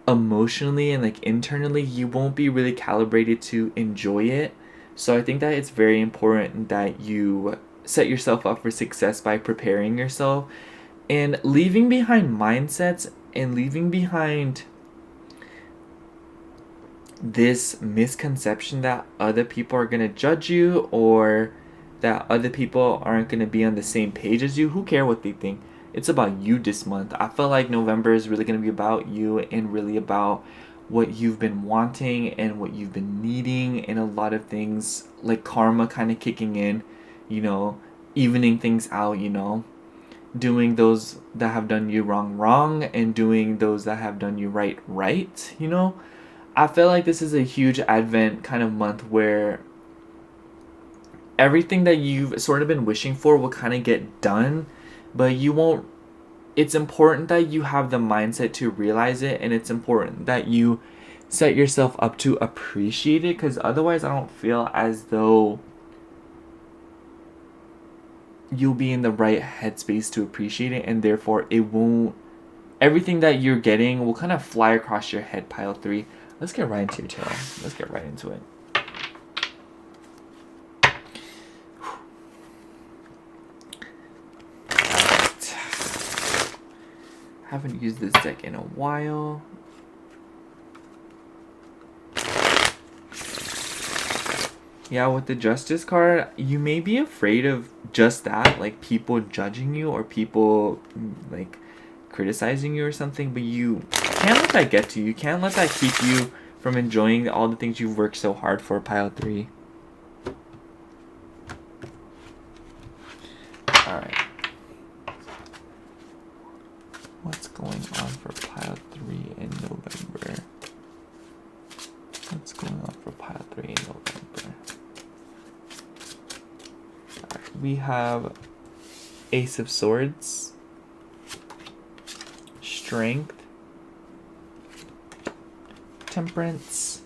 emotionally and like internally, you won't be really calibrated to enjoy it. So I think that it's very important that you set yourself up for success by preparing yourself and leaving behind mindsets and leaving behind this misconception that other people are going to judge you or that other people aren't going to be on the same page as you. Who cares what they think? It's about you this month. I feel like November is really going to be about you and really about what you've been wanting and what you've been needing, and a lot of things like karma kind of kicking in, you know, evening things out, you know, doing those that have done you wrong and doing those that have done you right, you know. I feel like this is a huge Advent kind of month where everything that you've sort of been wishing for will kind of get done, but you won't it's important that you have the mindset to realize it, and it's important that you set yourself up to appreciate it, because otherwise I don't feel as though you'll be in the right headspace to appreciate it, and therefore it won't, everything that you're getting will kind of fly across your head. Pile 3. Let's get right into your tarot. Let's get right into it. Haven't used this deck in a while. Yeah, with the Justice card, you may be afraid of just that, like people judging you or people like criticizing you or something, but you can't let that get to you. You can't let that keep you from enjoying all the things you've worked so hard for. Pile 3. Alright. What's going on for pile 3 in November? What's going on for pile 3 in November? Alright, we have Ace of Swords, Strength, Temperance,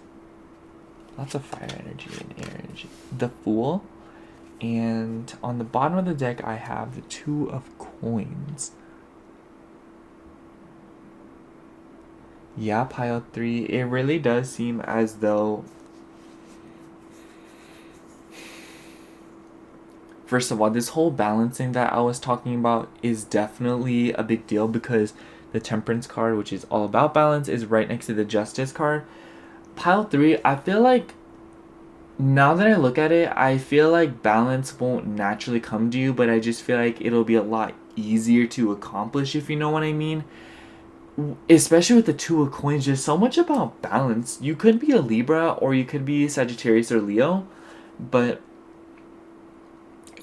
lots of fire energy and air energy, the Fool, and on the bottom of the deck I have the Two of Coins. Yeah, pile 3, it really does seem as though, first of all, this whole balancing that I was talking about is definitely a big deal, because the Temperance card, which is all about balance, is right next to the Justice card. Pile 3, I feel like, now that I look at it, I feel like balance won't naturally come to you, but I just feel like it'll be a lot easier to accomplish, if you know what I mean. Especially with the Two of Coins, there's so much about balance. You could be a Libra, or you could be Sagittarius or Leo, but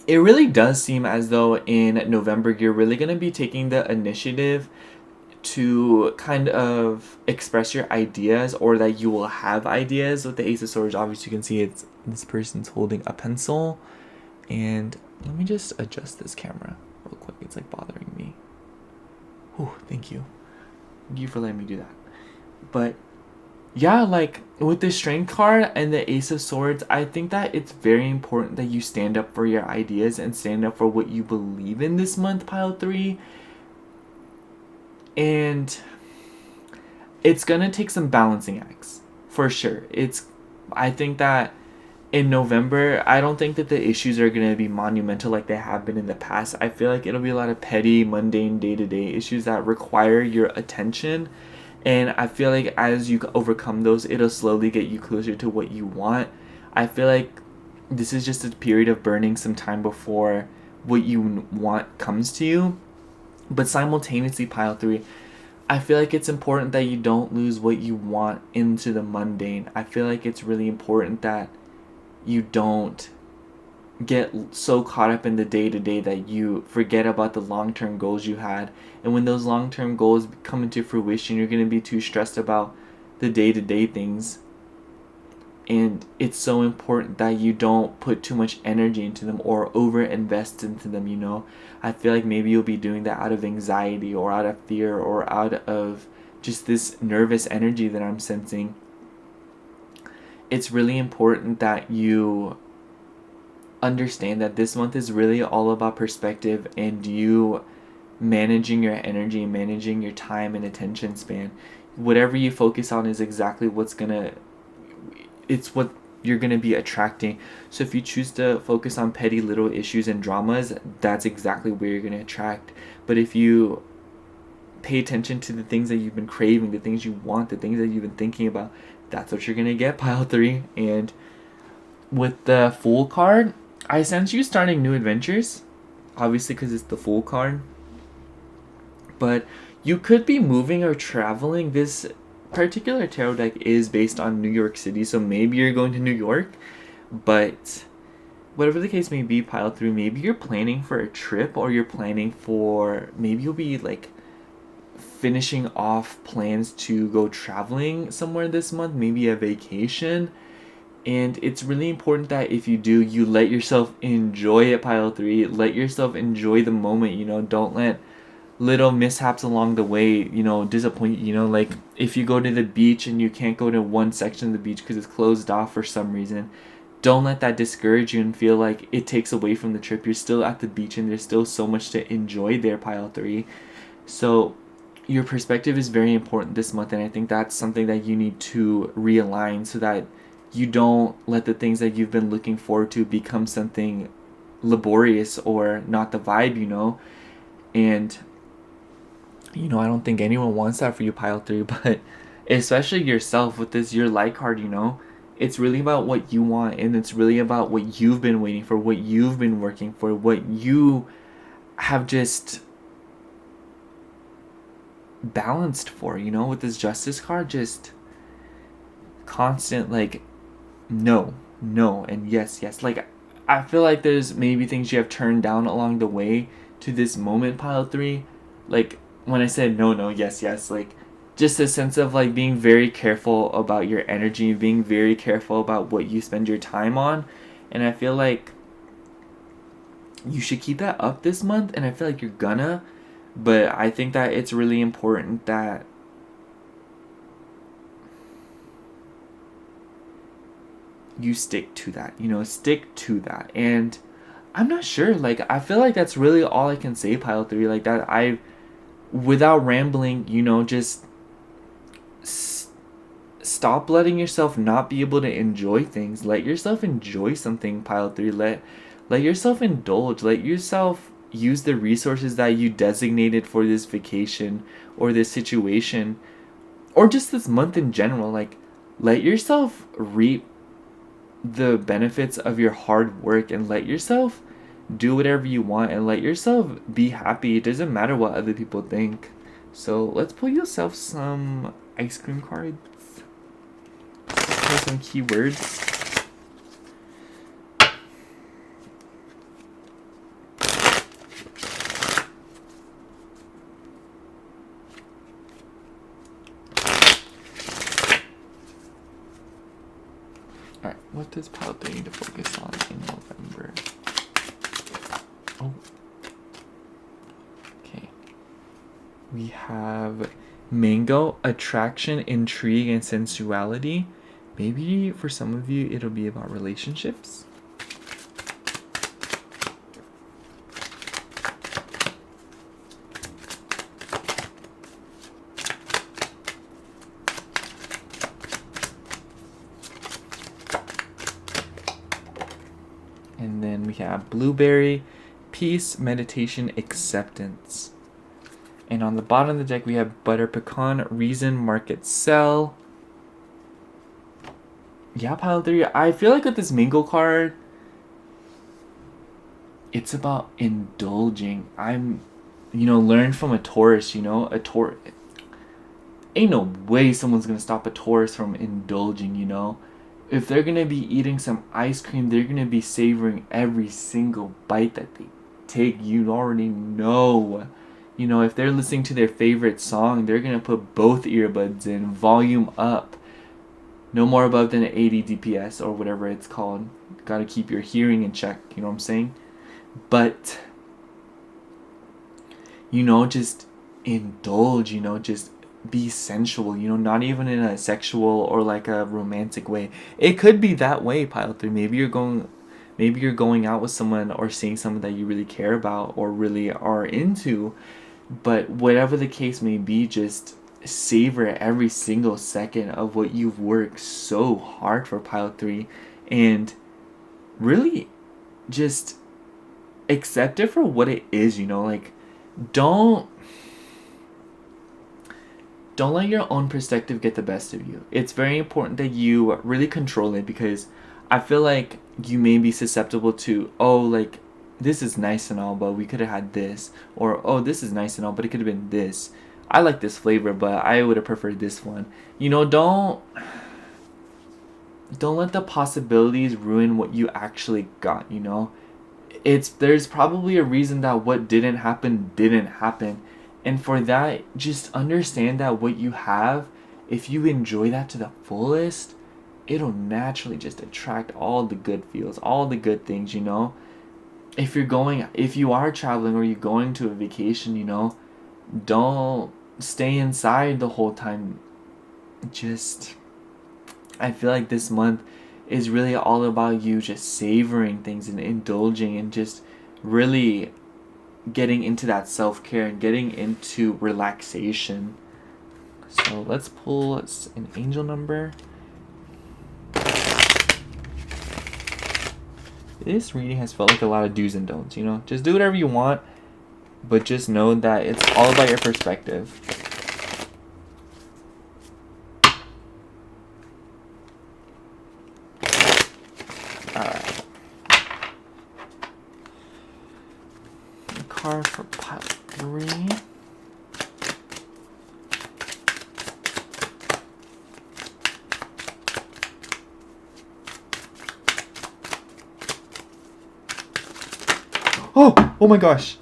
it really does seem as though in November you're really going to be taking the initiative to kind of express your ideas, or that you will have ideas. With the Ace of Swords, obviously you can see it's this person's holding a pencil, and let me just adjust this camera real quick. It's like bothering me. Whew, thank you. Thank you for letting me do that. But yeah, like with the Strength card and the Ace of Swords, I think that it's very important that you stand up for your ideas and stand up for what you believe in this month, pile 3. And it's gonna take some balancing acts, for sure. I think that in November, I don't think that the issues are gonna be monumental like they have been in the past. I feel like it'll be a lot of petty, mundane, day-to-day issues that require your attention. And I feel like as you overcome those, it'll slowly get you closer to what you want. I feel like this is just a period of burning some time before what you want comes to you. But simultaneously, pile 3, I feel like it's important that you don't lose what you want into the mundane. I feel like it's really important that you don't get so caught up in the day-to-day that you forget about the long-term goals you had. And when those long-term goals come into fruition, you're going to be too stressed about the day-to-day things. And it's so important that you don't put too much energy into them or over-invest into them, you know. I feel like maybe you'll be doing that out of anxiety or out of fear or out of just this nervous energy that I'm sensing. It's really important that you understand that this month is really all about perspective and you managing your energy, managing your time and attention span. Whatever you focus on is exactly it's what you're going to be attracting. So if you choose to focus on petty little issues and dramas, that's exactly where you're going to attract. But if you pay attention to the things that you've been craving, the things you want, the things that you've been thinking about, that's what you're going to get, pile 3. And with the Fool card, I sense you starting new adventures, obviously because it's the Fool card. But you could be moving or traveling. This particular tarot deck is based on New York City, so maybe you're going to New York. But whatever the case may be, pile 3, maybe you're planning for a trip, or you're planning for, maybe you'll be like finishing off plans to go traveling somewhere this month, maybe a vacation. And it's really important that if you do, you let yourself enjoy it, pile 3. Let yourself enjoy the moment, you know. Don't let little mishaps along the way, disappoint you, like if you go to the beach and you can't go to one section of the beach because it's closed off for some reason. Don't let that discourage you and feel like it takes away from the trip. You're still at the beach and there's still so much to enjoy there, pile 3. So your perspective is very important this month, and I think that's something that you need to realign so that you don't let the things that you've been looking forward to become something laborious or not the vibe, And I don't think anyone wants that for you, pile 3, but especially yourself with this your like card, it's really about what you want, and it's really about what you've been waiting for, what you've been working for, what you have just balanced for, with this justice card. Just constant like no, and yes. Like I feel like there's maybe things you have turned down along the way to this moment, pile 3. Like when I said no, yes, like just a sense of like being very careful about your energy, being very careful about what you spend your time on. And I feel like you should keep that up this month, and I feel like you're gonna, but I think that it's really important that you stick to that, And I'm not sure, like I feel like that's really all I can say, pile 3, like that. Without rambling, just stop letting yourself not be able to enjoy things. Let yourself enjoy something, pile 3. Let yourself indulge. Let yourself use the resources that you designated for this vacation or this situation or just this month in general. Like let yourself reap the benefits of your hard work, and let yourself do whatever you want, and let yourself be happy. It doesn't matter what other people think. So let's pull yourself some ice cream cards. Pull some keywords. Alright, what does pile 3 need to focus on in November? Oh. Okay. We have mango, attraction, intrigue, and sensuality. Maybe for some of you it'll be about relationships. And then we have blueberry, peace, meditation, acceptance. And on the bottom of the deck, we have butter pecan, reason, market, sell. Yeah, pile 3. I feel like with this mingle card, it's about indulging. Learn from a Taurus, a Taurus. Ain't no way someone's gonna stop a Taurus from indulging, If they're gonna be eating some ice cream, they're gonna be savoring every single bite that they take. You already know. If they're listening to their favorite song, they're gonna put both earbuds in, volume up. No more above than 80 DPS or whatever it's called. Gotta keep your hearing in check, you know what I'm saying? But, just indulge, just be sensual, not even in a sexual or like a romantic way. It could be that way, pile 3. Maybe you're going out with someone or seeing someone that you really care about or really are into. But whatever the case may be, just savor every single second of what you've worked so hard for, pile 3, and really just accept it for what it is, like don't let your own perspective get the best of you. It's very important that you really control it, because I feel like you may be susceptible to, like, this is nice and all, but we could have had this. Or, this is nice and all, but it could have been this. I like this flavor, but I would have preferred this one. Don't let the possibilities ruin what you actually got, There's probably a reason that what didn't happen. And for that, just understand that what you have, if you enjoy that to the fullest, it'll naturally just attract all the good feels, all the good things, If you are traveling or you're going to a vacation, Don't stay inside the whole time. Just, I feel like this month is really all about you just savoring things and indulging and just really getting into that self-care and getting into relaxation. So let's pull an angel number. This reading has felt like a lot of do's and don'ts, you know? Just do whatever you want, but just know that it's all about your perspective. Alright. A card for pile 3. Oh my gosh.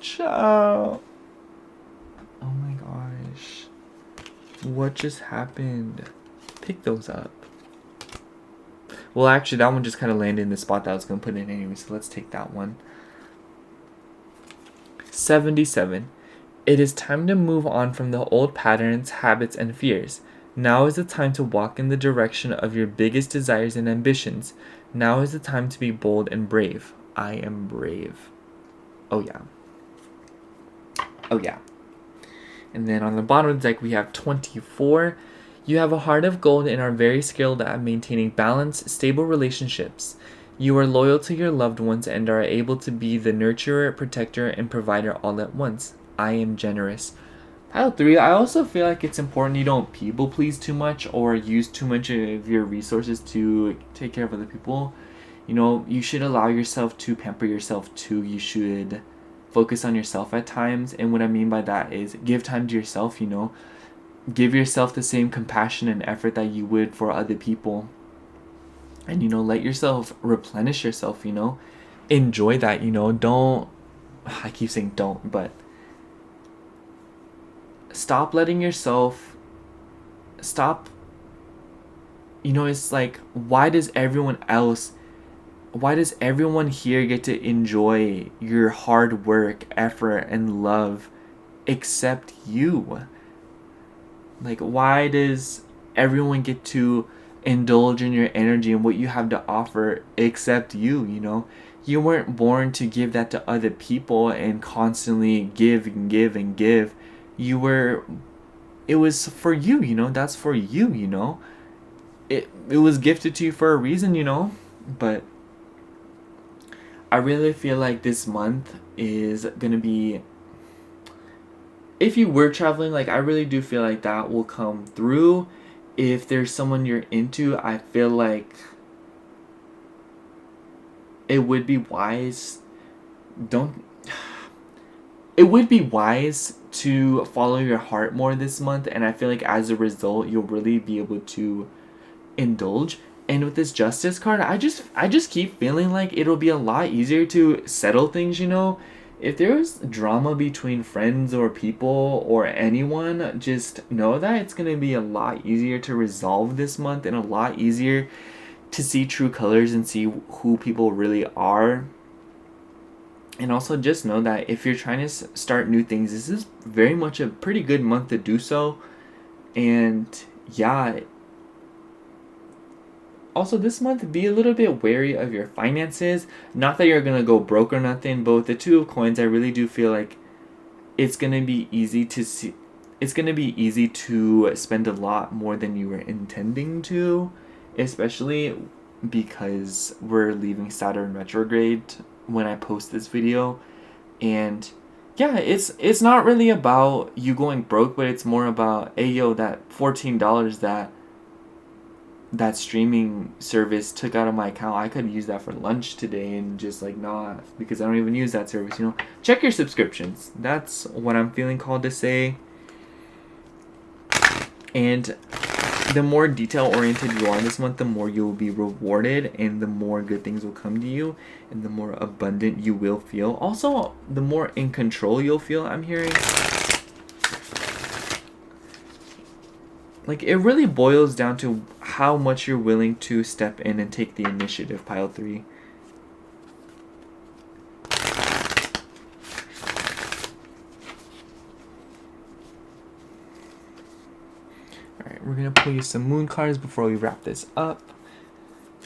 Ciao. Oh my gosh. What just happened? Pick those up. Well, actually, that one just kind of landed in the spot that I was going to put in anyway, so let's take that one. 77. It is time to move on from the old patterns, habits, and fears. Now is the time to walk in the direction of your biggest desires and ambitions. Now is the time to be bold and brave. I am brave. Oh yeah. Oh yeah. And then on the bottom of the deck we have 24. You have a heart of gold and are very skilled at maintaining balance, stable relationships. You are loyal to your loved ones and are able to be the nurturer, protector, and provider all at once. I am generous. Pile 3, I also feel like it's important you don't people please too much or use too much of your resources to take care of other people. You know, you should allow yourself to pamper yourself too. You should focus on yourself at times. And what I mean by that is give time to yourself, you know. Give yourself the same compassion and effort that you would for other people. And, you know, let yourself replenish yourself, you know. Enjoy that, you know. Don't, I keep saying don't, but stop letting yourself, you know, it's like, why does everyone here get to enjoy your hard work, effort, and love except you? Like, why does everyone get to indulge in your energy and what you have to offer except you, you know? You weren't born to give that to other people and constantly give and give and give. It was for you, you know? That's for you, you know? It was gifted to you for a reason, you know? But I really feel like this month is gonna be, if you were traveling, like, I really do feel like that will come through. If there's someone you're into, I feel like it would be wise to follow your heart more this month, and I feel like as a result you'll really be able to indulge. And with this Justice card, I just keep feeling like it'll be a lot easier to settle things, you know? If there's drama between friends or people or anyone, just know that it's going to be a lot easier to resolve this month and a lot easier to see true colors and see who people really are. And also just know that if you're trying to start new things, this is very much a pretty good month to do so. And yeah, also this month, be a little bit wary of your finances. Not that you're gonna go broke or nothing, but with the Two of Coins, I really do feel like it's gonna be easy to see. It's gonna be easy to spend a lot more than you were intending to, especially because we're leaving Saturn retrograde when I post this video. And yeah, it's not really about you going broke, but it's more about, hey yo, that $14 that streaming service took out of my account, I could use that for lunch today and just like not, because I don't even use that service, you know. Check your subscriptions. That's what I'm feeling called to say. And the more detail oriented you are this month, the more you will be rewarded and the more good things will come to you and the more abundant you will feel. Also, the more in control you'll feel, I'm hearing. Like, it really boils down to how much you're willing to step in and take the initiative, pile 3. we're gonna pull you some moon cards before we wrap this up.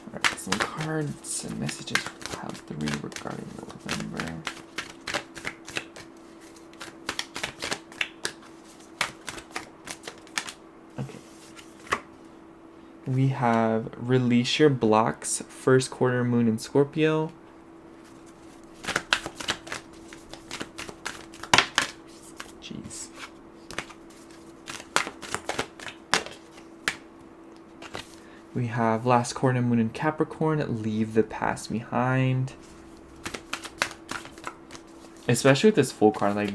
Alright, some cards and messages for pile 3 regarding November. Okay. We have release your blocks, first quarter moon in Scorpio. Jeez. We have last quarter moon in Capricorn, leave the past behind. Especially with this full card, like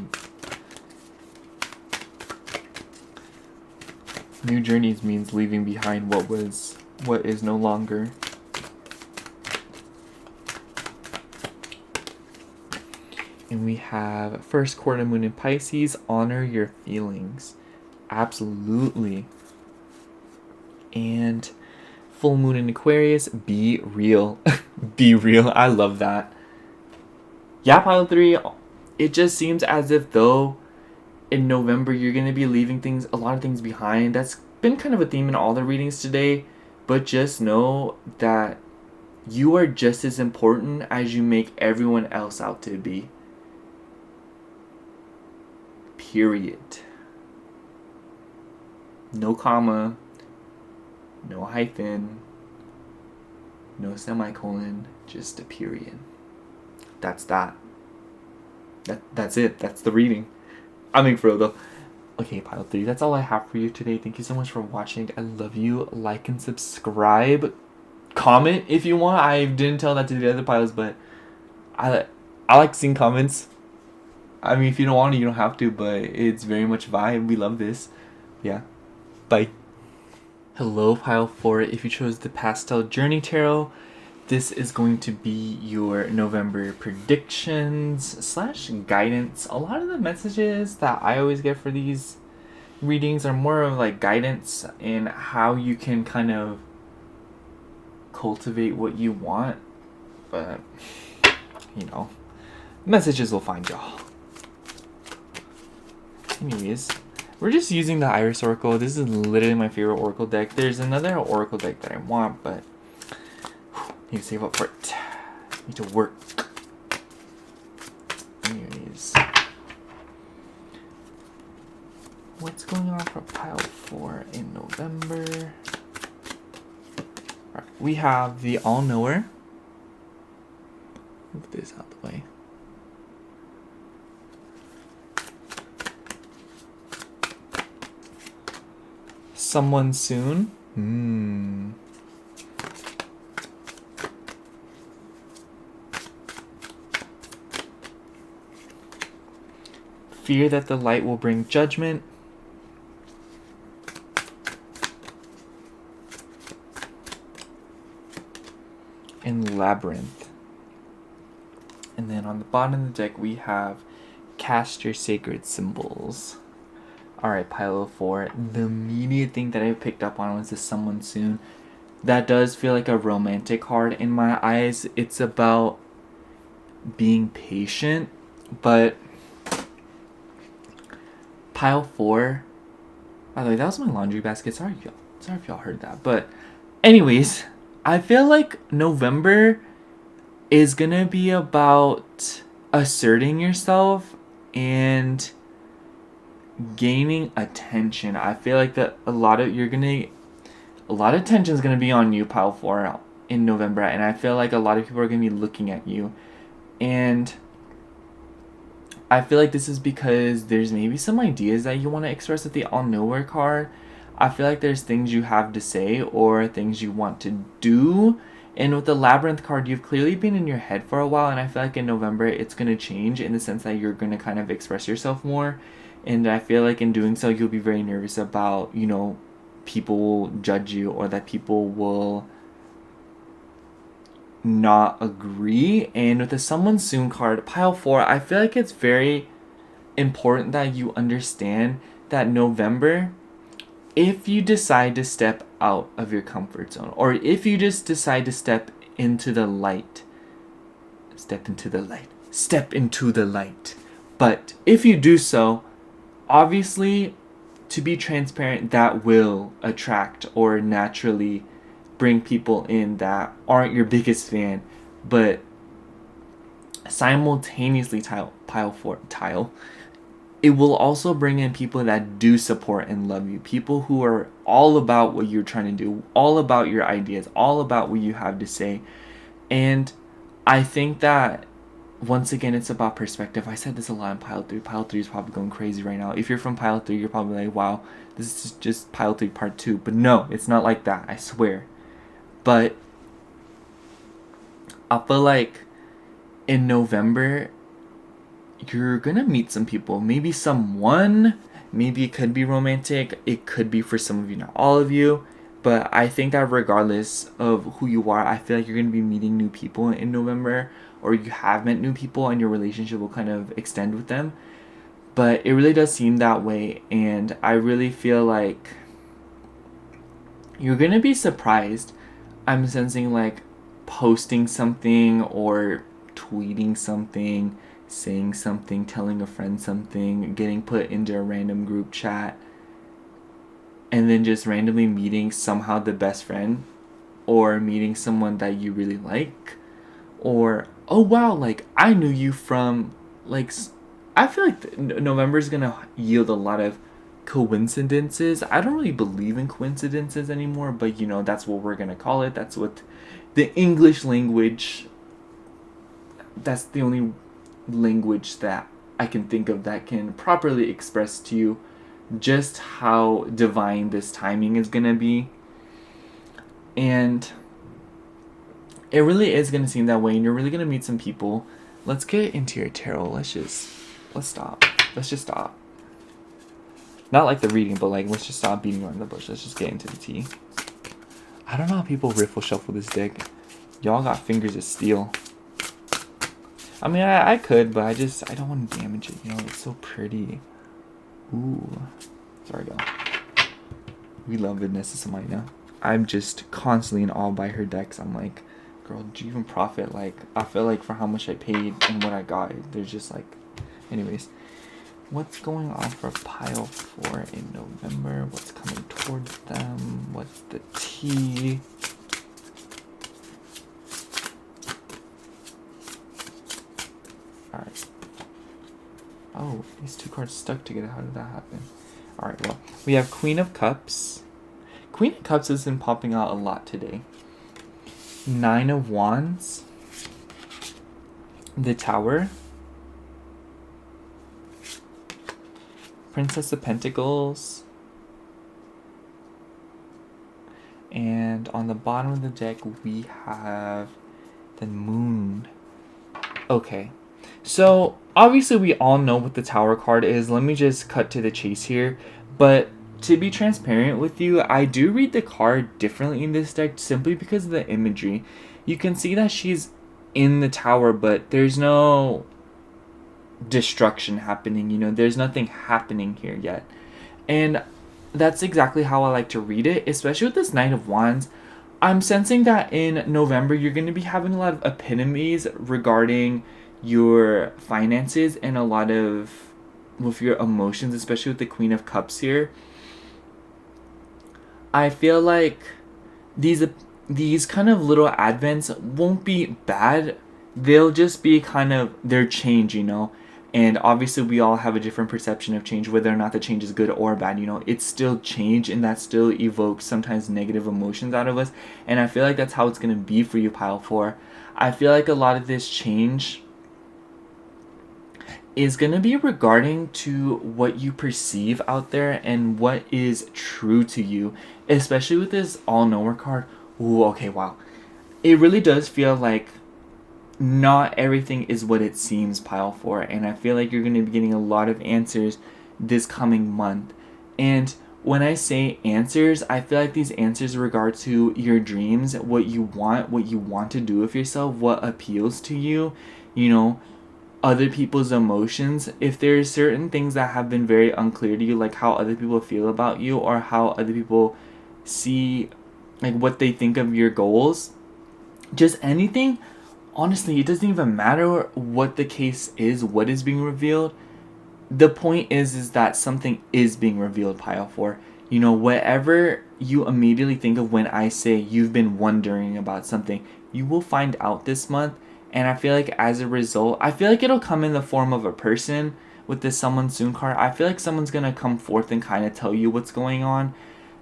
new journeys means leaving behind what is no longer. And we have first quarter moon in Pisces, honor your feelings. Absolutely. And full moon in Aquarius, be real. Be real. I love that. Yeah, pile 3, it just seems as if though in November you're going to be leaving a lot of things behind. That's been kind of a theme in all the readings today. But just know that you are just as important as you make everyone else out to be. Period. No comma. No hyphen. No semicolon. Just a period. That's that. That's it. That's the reading. I'm being for real though. Okay, pile 3. That's all I have for you today. Thank you so much for watching. I love you. Like and subscribe. Comment if you want. I didn't tell that to the other piles, but I like seeing comments. I mean, if you don't want to, you don't have to, but it's very much vibe. We love this. Yeah. Bye. Hello, pile 4. If you chose the Pastel Journey Tarot, this is going to be your November predictions / guidance. A lot of the messages that I always get for these readings are more of like guidance and how you can kind of cultivate what you want. But, you know, messages will find y'all. Anyways, we're just using the Iris Oracle. This is literally my favorite Oracle deck. There's another Oracle deck that I want, but need to save up for it. Need to work. Anyways, what's going on for pile 4 in November? Alright, we have the All-Knower. Move this out the way. Someone soon. Fear that the light will bring judgment. And Labyrinth. And then on the bottom of the deck we have cast your sacred symbols. Alright, pile of 4. The immediate thing that I picked up on was the someone soon. That does feel like a romantic card in my eyes. It's about being patient, but pile 4. By the way, that was my laundry basket. Sorry if y'all heard that. But anyways, I feel like November is gonna be about asserting yourself and gaining attention. I feel like that a lot of attention is gonna be on you, pile 4, in November, and I feel like a lot of people are gonna be looking at you, and I feel like this is because there's maybe some ideas that you want to express with the All Nowhere card. I feel like there's things you have to say or things you want to do. And with the Labyrinth card, you've clearly been in your head for a while, and I feel like in November it's going to change in the sense that you're going to kind of express yourself more. And I feel like in doing so, you'll be very nervous about, you know, people will judge you or that people will not agree. And with the Someone Soon card, pile 4, I feel like it's very important that you understand that November, if you decide to step out of your comfort zone, or if you just decide to step into the light. But if you do so, obviously to be transparent, that will attract or naturally bring people in that aren't your biggest fan, but simultaneously it will also bring in people that do support and love you, people who are all about what you're trying to do, all about your ideas, all about what you have to say. And I think that once again, it's about perspective. I said this a lot in Pile 3. Pile 3 is probably going crazy right now. If you're from Pile 3, you're probably like, wow, this is just Pile 3 Part 2. But no, it's not like that, I swear. But I feel like in November, you're gonna meet some people. Maybe someone. Maybe it could be romantic. It could be for some of you, not all of you. But I think that regardless of who you are, I feel like you're gonna be meeting new people in November, or you have met new people and your relationship will kind of extend with them. But it really does seem that way, and I really feel like you're gonna be surprised. I'm sensing like posting something or tweeting something, saying something, telling a friend something, getting put into a random group chat, and then just randomly meeting somehow the best friend, or meeting someone that you really like, or oh wow, like I knew you from like I feel like November is gonna yield a lot of coincidences. I don't really believe in coincidences anymore, but you know, that's what we're gonna call it. That's what the English language, that's the only language that I can think of that can properly express to you just how divine this timing is gonna be. And it really is gonna seem that way, and you're really gonna meet some people. Let's get into your tarot. Let's stop. Let's just stop. Not like the reading, but like let's just stop beating around the bush. Let's just get into the tea. I don't know how people riffle shuffle this deck. Y'all got fingers of steel. I mean, I could, but I don't want to damage it. You know, it's so pretty. Ooh. Sorry, y'all. We love Vanessa Samina. I'm just constantly in awe by her decks. I'm like, girl, did you even profit? Like, I feel like for how much I paid and what I got, there's just like... Anyways. What's going on for Pile 4 in November? What's coming towards them? What's the tea? Alright. Oh, these two cards stuck together. How did that happen? Alright, well, we have Queen of Cups. Queen of Cups has been popping out a lot today. 9 of Wands. The Tower. Princess of Pentacles. And on the bottom of the deck, we have the Moon. Okay. So, obviously we all know what the Tower card is. Let me just cut to the chase here. But to be transparent with you, I do read the card differently in this deck simply because of the imagery. You can see that she's in the tower, but there's no destruction happening, you know, there's nothing happening here yet. And that's exactly how I like to read it, especially with this Knight of Wands. I'm sensing that in November, you're going to be having a lot of epitomes regarding your finances and a lot of with your emotions, especially with the Queen of Cups here. I feel like these kind of little advents won't be bad. They'll just be kind of their change, you know. And obviously we all have a different perception of change, whether or not the change is good or bad, you know. It's still change, and that still evokes sometimes negative emotions out of us. And I feel like that's how it's going to be for you, Pile 4. I feel like a lot of this change is going to be regarding to what you perceive out there and what is true to you, especially with this all-knower card. Ooh, okay, wow. It really does feel like not everything is what it seems, Pile 4, and I feel like you're going to be getting a lot of answers this coming month. And when I say answers, I feel like these answers regard to your dreams, what you want to do with yourself, what appeals to you, you know, other people's emotions. If there's certain things that have been very unclear to you, like how other people feel about you or how other people see, like what they think of your goals, just anything. Honestly, it doesn't even matter what the case is, what is being revealed. the point is that something is being revealed, pile 4. You know, whatever you immediately think of when I say you've been wondering about something, you will find out this month. And I feel like as a result, I feel like it'll come in the form of a person with this someone soon card. I feel like someone's going to come forth and kind of tell you what's going on.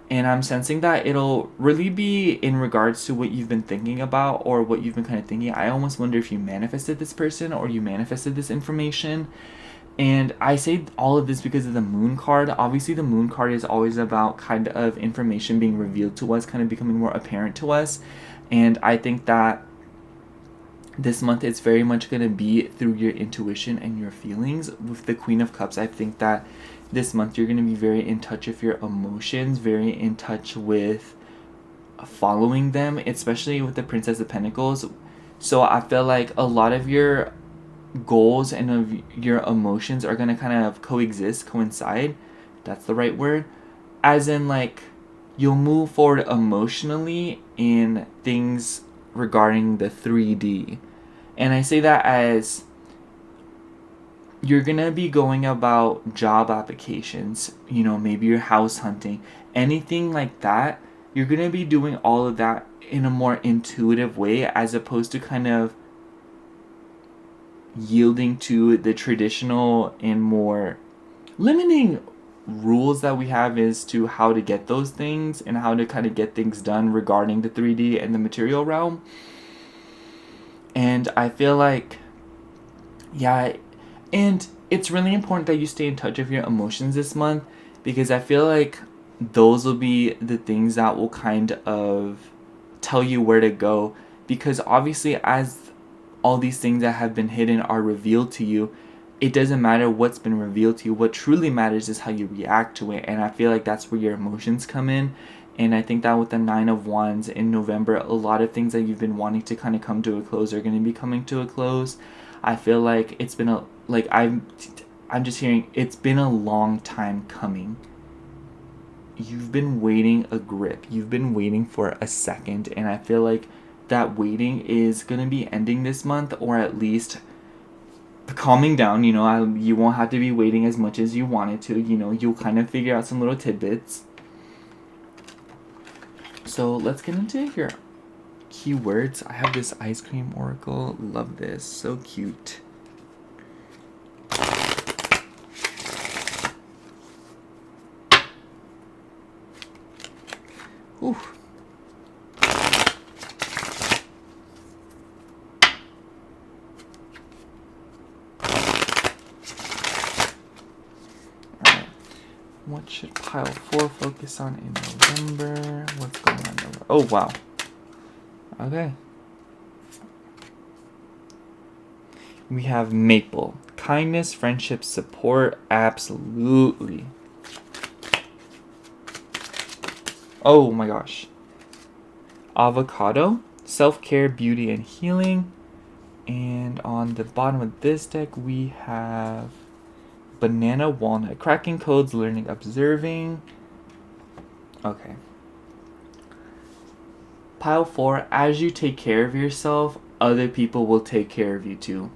And I'm sensing that it'll really be in regards to what you've been thinking about or what you've been kind of thinking. I almost wonder if you manifested this person or you manifested this information. And I say all of this because of the moon card. Obviously, the moon card is always about kind of information being revealed to us, kind of becoming more apparent to us. And I think that this month it's very much going to be through your intuition and your feelings. With the Queen of Cups, I think that this month you're going to be very in touch with your emotions, very in touch with following them, especially with the Princess of Pentacles. So I feel like a lot of your goals and of your emotions are going to kind of coincide. That's the right word. As in, like, you'll move forward emotionally in things regarding the 3D. And I say that as you're going to be going about job applications, you know, maybe you're house hunting, anything like that. You're going to be doing all of that in a more intuitive way as opposed to kind of yielding to the traditional and more limiting rules that we have as to how to get those things and how to kind of get things done regarding the 3D and the material realm. And I feel like, yeah, and it's really important that you stay in touch with your emotions this month, because I feel like those will be the things that will kind of tell you where to go. Because obviously, as all these things that have been hidden are revealed to you, it doesn't matter what's been revealed to you. What truly matters is how you react to it. And I feel like that's where your emotions come in. And I think that with the 9 of Wands in November, a lot of things that you've been wanting to kind of come to a close are going to be coming to a close. I feel like it's been I'm just hearing it's been a long time coming. You've been waiting a grip. You've been waiting for a second. And I feel like that waiting is going to be ending this month, or at least calming down. You know, you won't have to be waiting as much as you wanted to. You know, you'll kind of figure out some little tidbits. So let's get into your keywords. I have this ice cream oracle. Love this. So cute. Ooh. What should pile 4 focus on in November? What's going on in November? Oh, wow. Okay. We have maple. Kindness, friendship, support. Absolutely. Oh my gosh. Avocado. Self-care, beauty, and healing. And on the bottom of this deck, we have banana, walnut. Cracking codes, learning, observing. Okay. Pile 4, as you take care of yourself, other people will take care of you too.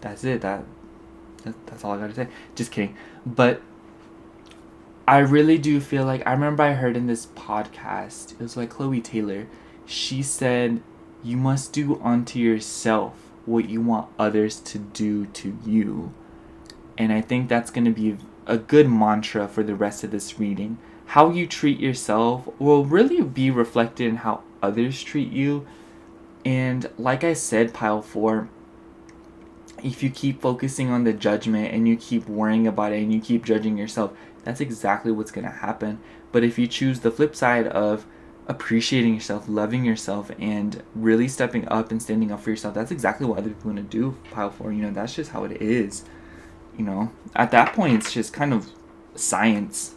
That's it. That's all I gotta say. Just kidding. But I really do feel like, I remember I heard in this podcast, it was like Chloe Taylor. She said, you must do unto yourself what you want others to do to you. And I think that's going to be a good mantra for the rest of this reading. How you treat yourself will really be reflected in how others treat you. And like I said, pile 4, if you keep focusing on the judgment and you keep worrying about it and you keep judging yourself, that's exactly what's going to happen. But if you choose the flip side of appreciating yourself, loving yourself, and really stepping up and standing up for yourself, that's exactly what other people want to do, pile 4. You know, that's just how it is. You know, at that point, it's just kind of science.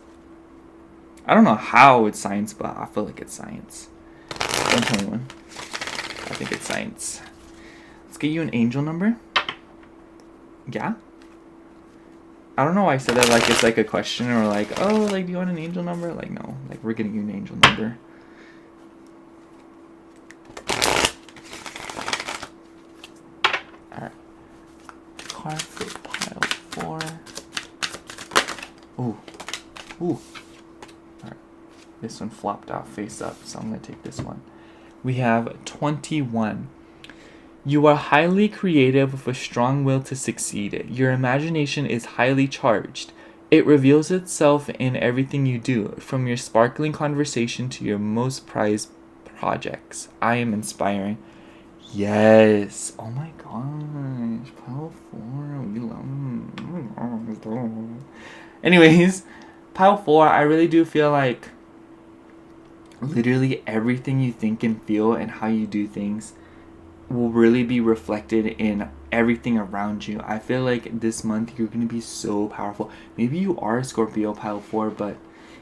I don't know how it's science, but I feel like it's science. Don't tell anyone. I think it's science. Let's get you an angel number. Yeah? I don't know why I said that like it's like a question, or like, oh, like, do you want an angel number? Like, no. Like, we're getting you an angel number. Alright. Card for pile 4. Ooh. Ooh. Alright. This one flopped out face up, so I'm going to take this one. We have 21. You are highly creative with a strong will to succeed. Your imagination is highly charged. It reveals itself in everything you do, from your sparkling conversation to your most prized projects. I am inspiring. Yes. Oh my gosh. Pile 4. We love. Anyways, pile 4, I really do feel like literally everything you think and feel and how you do things will really be reflected in everything around you. I feel like this month you're going to be so powerful. Maybe you are a Scorpio pile 4, but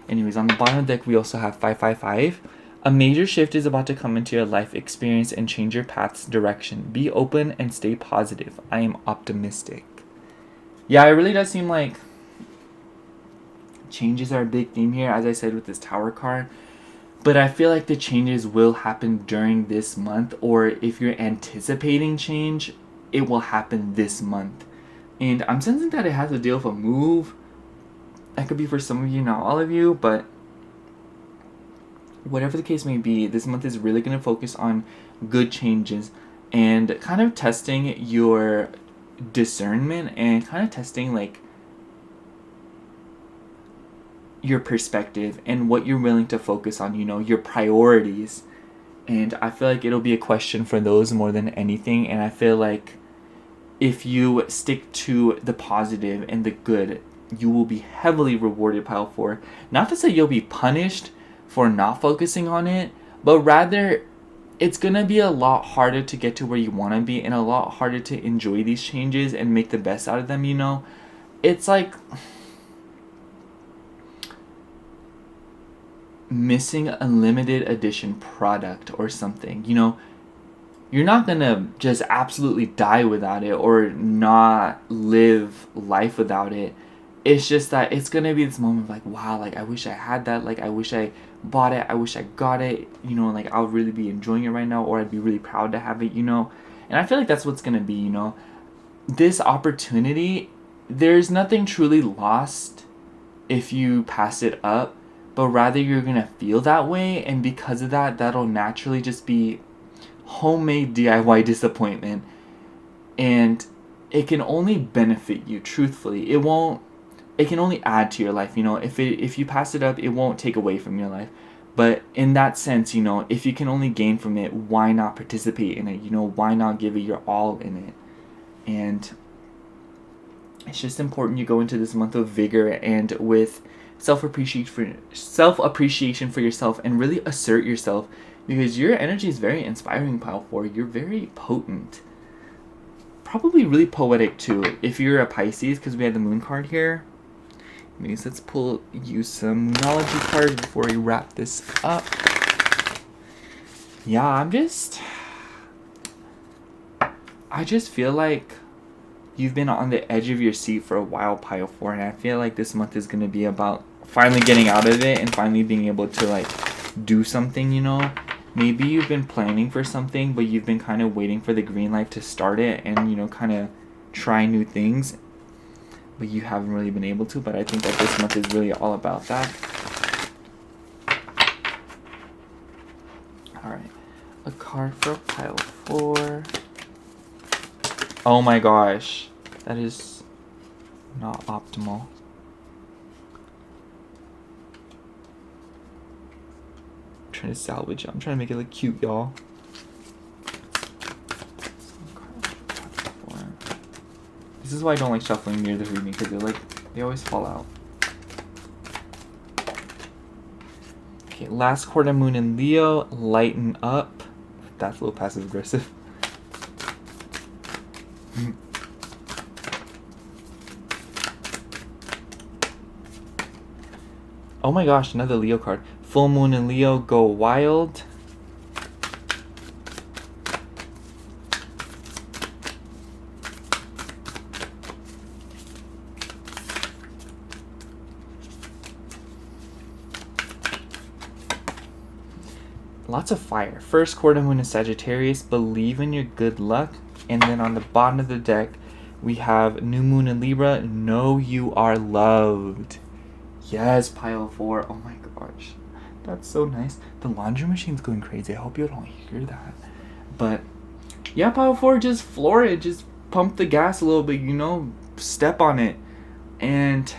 anyways, on the bottom of the deck we also have 555. A major shift is about to come into your life experience and change your path's direction. Be open and stay positive. I am optimistic. Yeah, it really does seem like changes are a big theme here, as I said with this Tower card. But I feel like the changes will happen during this month, or if you're anticipating change, it will happen this month. And I'm sensing that it has to deal with a move. That could be for some of you, not all of you, but whatever the case may be, this month is really going to focus on good changes and kind of testing your discernment and kind of testing like your perspective and what you're willing to focus on, your priorities. And I feel like it'll be a question for those more than anything. And I feel like if you stick to the positive and the good, you will be heavily rewarded, pile 4. Not to say you'll be punished for not focusing on it, but rather it's gonna be a lot harder to get to where you want to be and a lot harder to enjoy these changes and make the best out of them. It's like missing a limited edition product or something. You're not gonna just absolutely die without it or not live life without it. It's just that it's gonna be this moment of like, wow, like I wish I had that, like I wish I bought it, I wish I got it, like I would really be enjoying it right now, or I'd be really proud to have it. And I feel like that's what's gonna be. This opportunity, there's nothing truly lost if you pass it up, but rather you're gonna feel that way, and because of that, that'll naturally just be homemade DIY disappointment, and it can only benefit you. Truthfully, it can only add to your life. If you pass it up, it won't take away from your life. But in that sense, if you can only gain from it, why not participate in it? Why not give it your all in it? And it's just important you go into this month of vigor and with self-appreciation for yourself, and really assert yourself, because your energy is very inspiring, pile 4. You're very potent. Probably really poetic too if you're a Pisces, because we had the moon card here. Means let's use some Moonology cards before we wrap this up. Yeah, I just feel like you've been on the edge of your seat for a while, pile 4, and I feel like this month is going to be about finally getting out of it and finally being able to like do something. Maybe you've been planning for something, but you've been kind of waiting for the green light to start it and kind of try new things, but you haven't really been able to. But I think that this month is really all about that. Alright, a card for pile 4. Oh my gosh, that is not optimal. I'm trying to salvage it. I'm trying to make it look cute, y'all. This is why I don't like shuffling near the reading, because they always fall out. Okay, last quarter moon in Leo, lighten up. That's a little passive aggressive. Oh my gosh, another Leo card. Full moon in Leo, go wild. Lots of fire. First quarter moon in Sagittarius, believe in your good luck. And then on the bottom of the deck, we have new moon in Libra, know you are loved. Yes, pile 4. Oh my gosh. That's so nice. The laundry machine's going crazy. I hope you don't hear that. But yeah, pile 4, just floor it. Just pump the gas a little bit, you know, step on it. And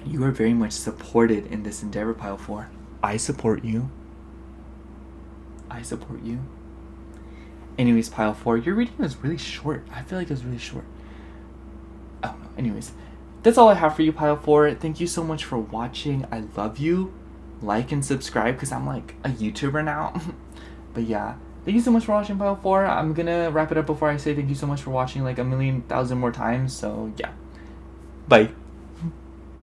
you are very much supported in this endeavor, pile 4. I support you. I support you. Anyways, pile 4, your reading was really short. I feel like it was really short. I don't know. Anyways, that's all I have for you, pile 4. Thank you so much for watching. I love you. Like and subscribe because I'm like a YouTuber now. But yeah, thank you so much for watching, pile 4. I'm gonna wrap it up before I say thank you so much for watching like 1,000,000 more times. So yeah, bye.